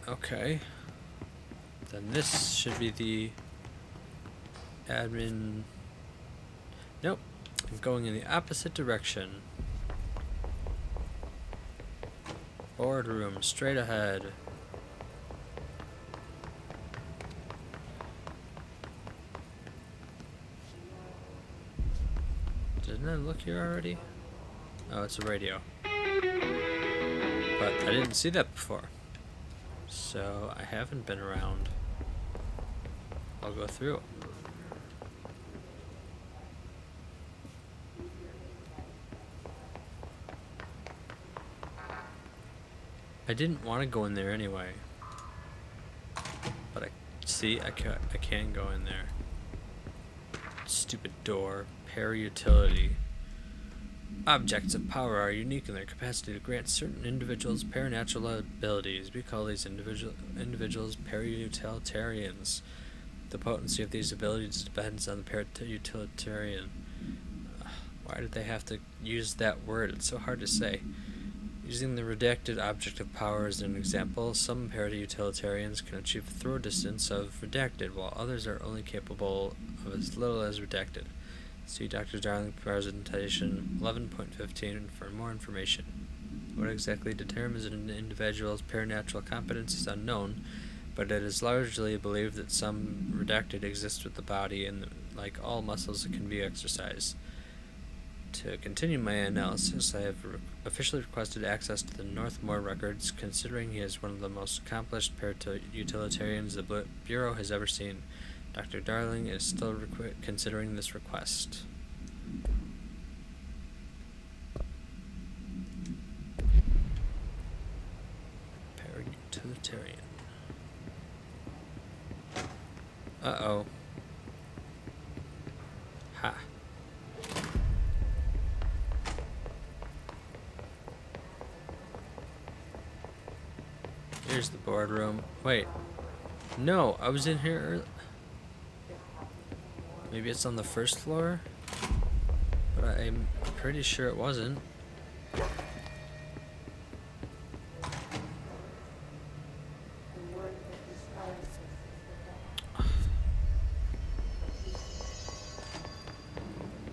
Okay. Then this should be the admin. Nope. I'm going in the opposite direction. Boardroom, straight ahead. Didn't I look here already? Oh, it's a radio. But I didn't see that before. So I haven't been around. I'll go through. I didn't want to go in there anyway. But I can go in there. Stupid door. Para-utility. Objects of power are unique in their capacity to grant certain individuals paranatural abilities. We call these individuals para-utilitarians. The potency of these abilities depends on the para-utilitarian. Why did they have to use that word? It's so hard to say. Using the redacted object of power as an example, some para-utilitarians can achieve a throw distance of redacted, while others are only capable of as little as redacted. See Dr. Darling's presentation 11.15 for more information. What exactly determines an individual's paranatural competence is unknown, but it is largely believed that some redacted exists with the body, and like all muscles, it can be exercised. To continue my analysis, I have officially requested access to the Northmore records, considering he is one of the most accomplished para-utilitarians the Bureau has ever seen. Dr. Darling is still considering this request. Para-utilitarian. Uh-oh. Ha. Here's the boardroom. Wait. No, I was in here earlier. Maybe it's on the first floor? But I'm pretty sure it wasn't.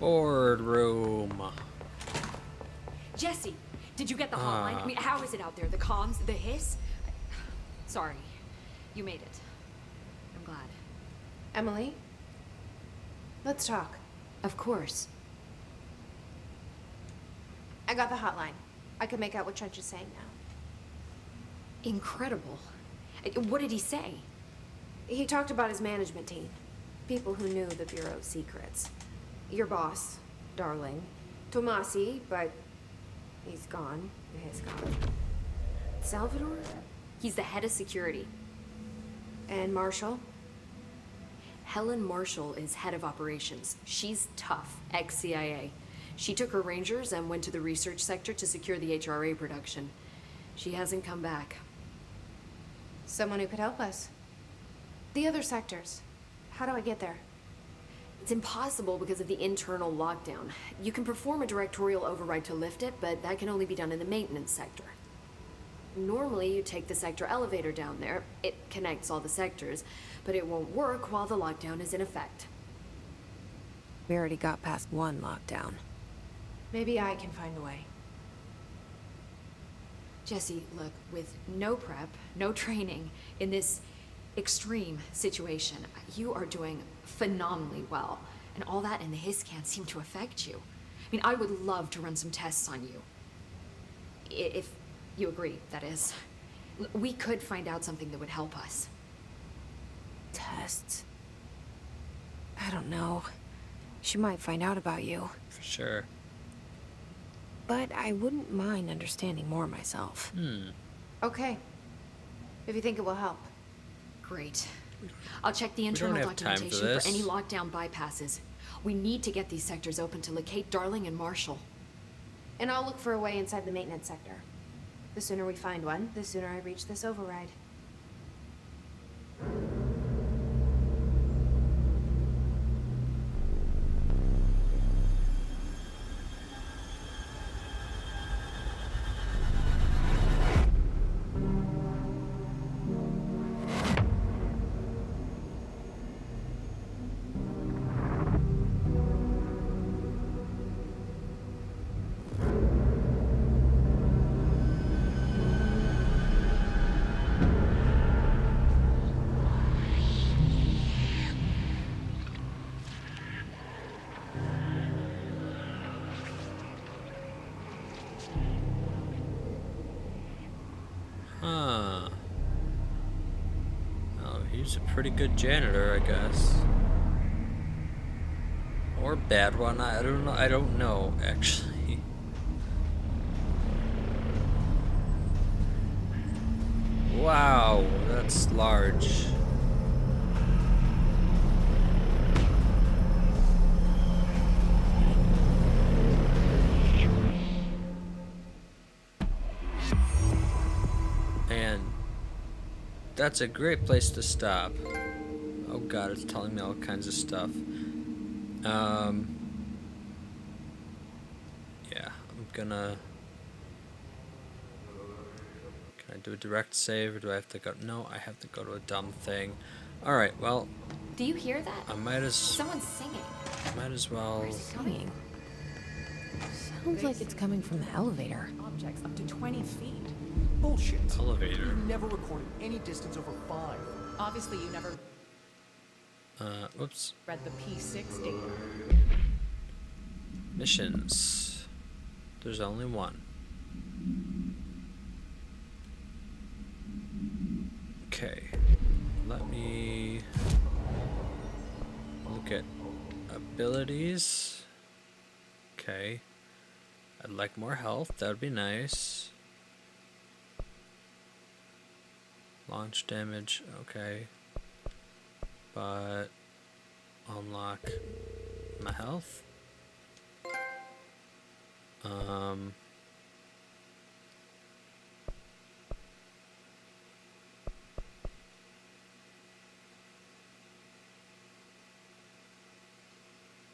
Boardroom. Jesse, did you get the hotline? I mean, how is it out there? The comms? The hiss? Sorry. You made it. I'm glad. Emily? Let's talk. Of course. I got the hotline. I can make out what Trench is saying now. Incredible. What did he say? He talked about his management team. People who knew the Bureau's secrets. Your boss, Darling. Tomasi, but he's gone. He's gone. Salvador? He's the head of security. And Marshall? Helen Marshall is head of operations. She's tough, ex-CIA. She took her Rangers and went to the research sector to secure the HRA production. She hasn't come back. Someone who could help us. The other sectors. How do I get there? It's impossible because of the internal lockdown. You can perform a directorial override to lift it, but that can only be done in the maintenance sector. Normally, you take the sector elevator down there. It connects all the sectors, but it won't work while the lockdown is in effect. We already got past one lockdown. Maybe I can find a way. Jesse, look, with no prep, no training, in this extreme situation, you are doing phenomenally well. And all that and the hiss can't seem to affect you. I mean, I would love to run some tests on you. If you agree, that is. We could find out something that would help us. Tests? I don't know. She might find out about you. For sure. But I wouldn't mind understanding more myself. Okay. If you think it will help. Great. I'll check the don't internal have time for documentation this. for any lockdown bypasses. We need to get these sectors open to locate Darling and Marshall. And I'll look for a way inside the maintenance sector. The sooner we find one, the sooner I reach this override. Huh. Oh, he's a pretty good janitor, I guess. Or bad one. I don't know, actually. Wow, that's large. And that's a great place to stop. Oh god, it's telling me all kinds of stuff. Yeah, I'm gonna... Can I do a direct save, or do I have to go... No, I have to go to a dumb thing. Alright, well... Do you hear that? I might as... Someone's singing. Might as well... Singing. Sounds like it's coming from the elevator. Objects up to 20 feet. Bullshit. Elevator. You never recorded any distance over 5. Obviously, you never Whoops. read the P6 data. Missions. There's only one. Okay. Let me look at abilities. Okay. I'd like more health. That would be nice. Launch damage. Okay. But unlock my health.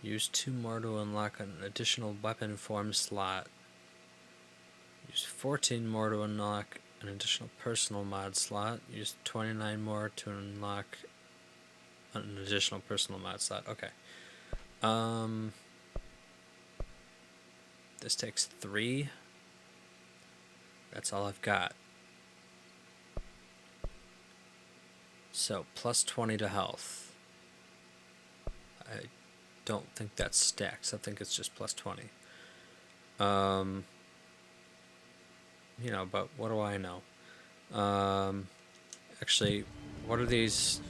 Use 2 more to unlock an additional weapon form slot. Use 14 more to unlock an additional personal mod slot. Use 29 more to unlock an additional personal mod slot. Okay. This takes 3. That's all I've got. So, plus 20 to health. I don't think that stacks. I think it's just plus 20. You know, but what do I know? Actually, what are these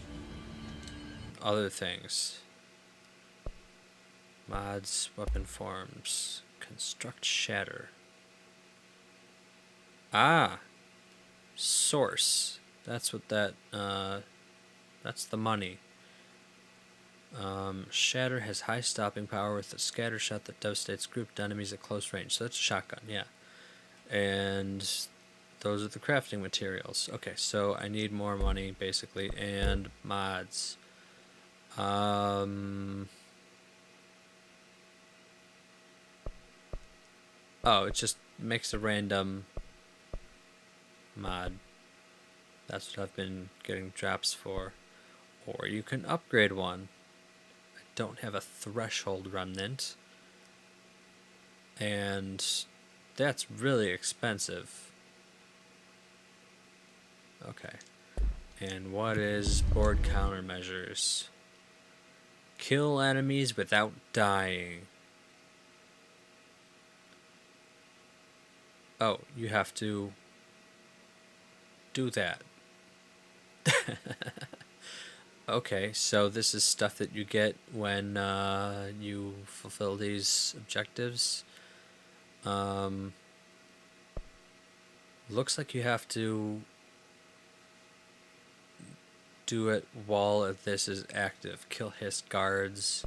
other things? Mods, weapon forms, construct, shatter. Ah! Source. That's what that, that's the money. Shatter has high stopping power with a scatter shot that devastates grouped enemies at close range. So that's a shotgun, yeah. And those are the crafting materials. Okay, so I need more money, basically, and mods. Oh, it just makes a random mod. That's what I've been getting drops for. Or you can upgrade one. I don't have a threshold remnant. And that's really expensive. Okay. And what is board countermeasures? Kill enemies without dying. Oh, you have to do that. Okay, so this is stuff that you get when you fulfill these objectives. Looks like you have to do it while this is active. Kill Hiss guards.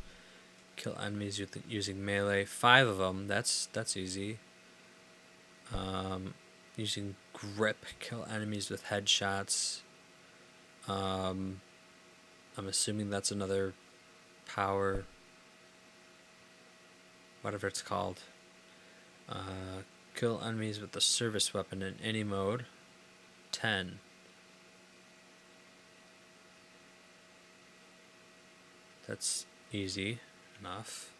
Kill enemies using melee. 5 of them. That's easy. Using grip. Kill enemies with headshots. I'm assuming that's another power. Whatever it's called. Kill enemies with the service weapon in any mode. 10. That's easy enough.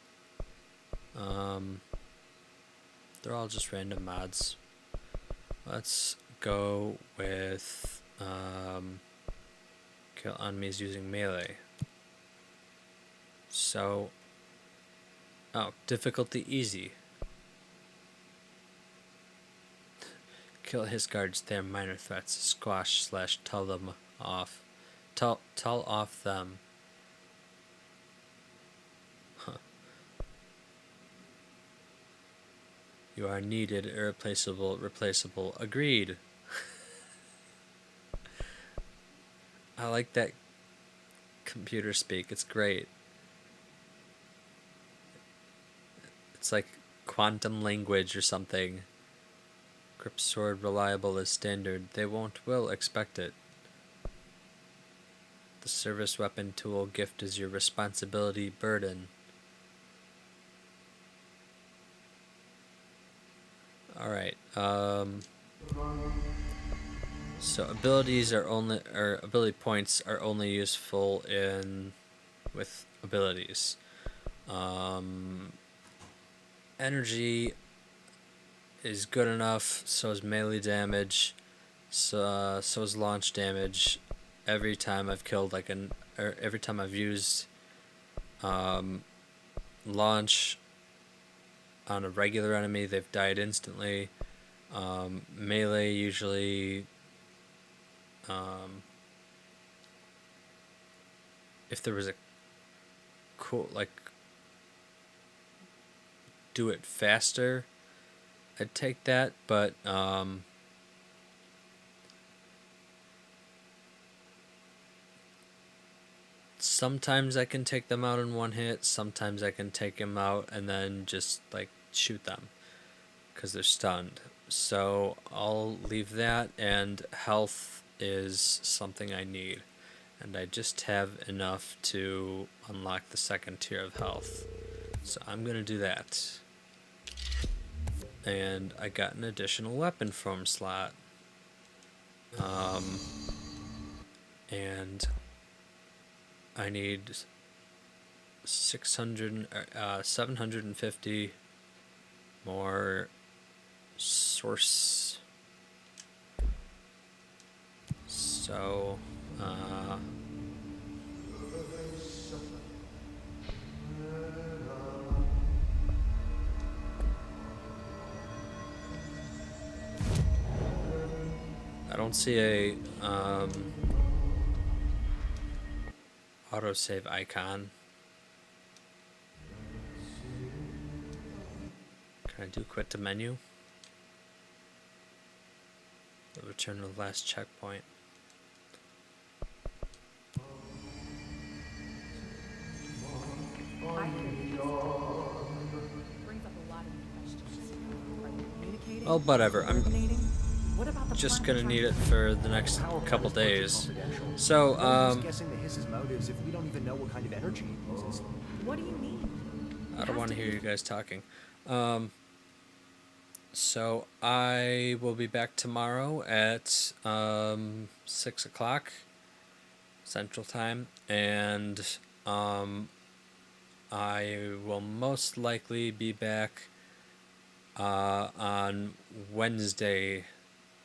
They're all just random mods. Let's go with kill enemies using melee. So, difficulty easy. Kill his guards, their minor threats. Squash / tell them off. Tell off them. Huh. You are needed, irreplaceable, replaceable. Agreed. I like that computer speak. It's great. It's like quantum language or something. Grip sword reliable as standard. They will expect it. The service weapon tool gift is your responsibility burden. Alright, so abilities are only, or ability points are only useful with abilities. Energy is good enough, so is melee damage, so is launch damage. Every time I've killed every time I've used launch on a regular enemy, they've died instantly. Melee usually, if there was a cool, do it faster, I'd take that, but sometimes I can take them out in one hit, sometimes I can take them out and then just shoot them because they're stunned. So I'll leave that, and health is something I need, and I just have enough to unlock the second tier of health, so I'm gonna do that. And I got an additional weapon form slot. And I need 750 more source. So, I don't see a autosave icon. Can I do quit to menu? Return to the last checkpoint. Oh, whatever. I'm just gonna need it for the next couple days. So, guessing the Hiss's motives if we don't even know what kind of energy he uses. What do you mean? I don't want to hear you guys talking. So I will be back tomorrow at 6 o'clock Central Time, and I will most likely be back on Wednesday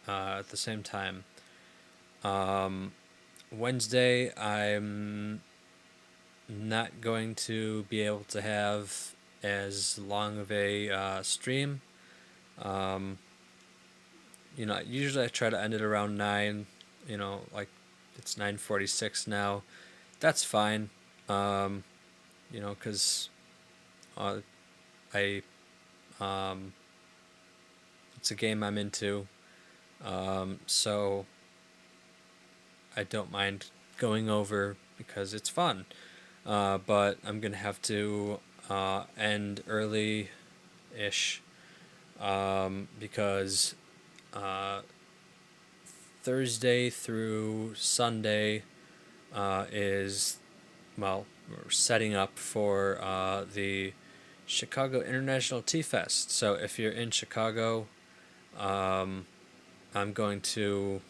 at the same time. Wednesday, I'm not going to be able to have as long of a stream. Usually I try to end it around 9, like it's 9:46 now. That's fine, because I, it's a game I'm into, so I don't mind going over because it's fun. But I'm gonna have to end early-ish, because Thursday through Sunday is, well, we're setting up for the Chicago International Tea Fest. So if you're in Chicago, I'm going to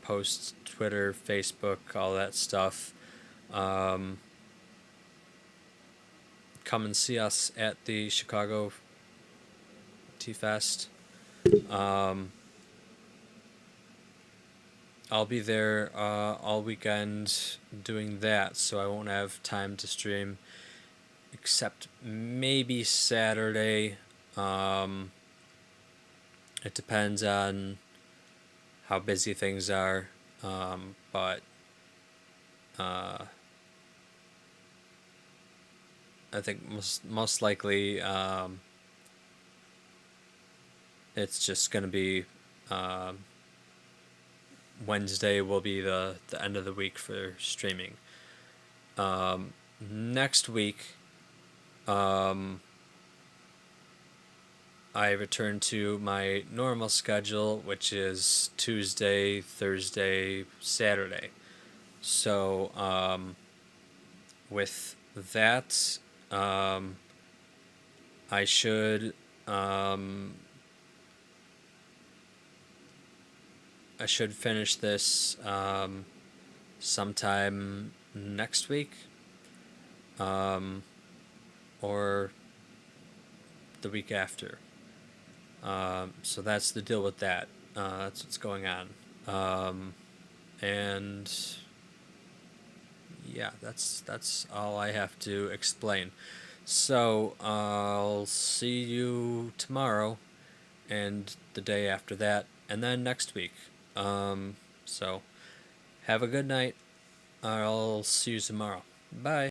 post Twitter, Facebook, all that stuff. Come and see us at the Chicago Tea Fest. I'll be there all weekend doing that, so I won't have time to stream except maybe Saturday. It depends on how busy things are, but I think most likely it's just going to be Wednesday will be the end of the week for streaming. Next week, I return to my normal schedule, which is Tuesday, Thursday, Saturday. So, with that, I should finish this sometime next week, or the week after. So that's the deal with that. That's what's going on. And yeah, that's all I have to explain. So I'll see you tomorrow and the day after that, and then next week. So have a good night. I'll see you tomorrow. Bye.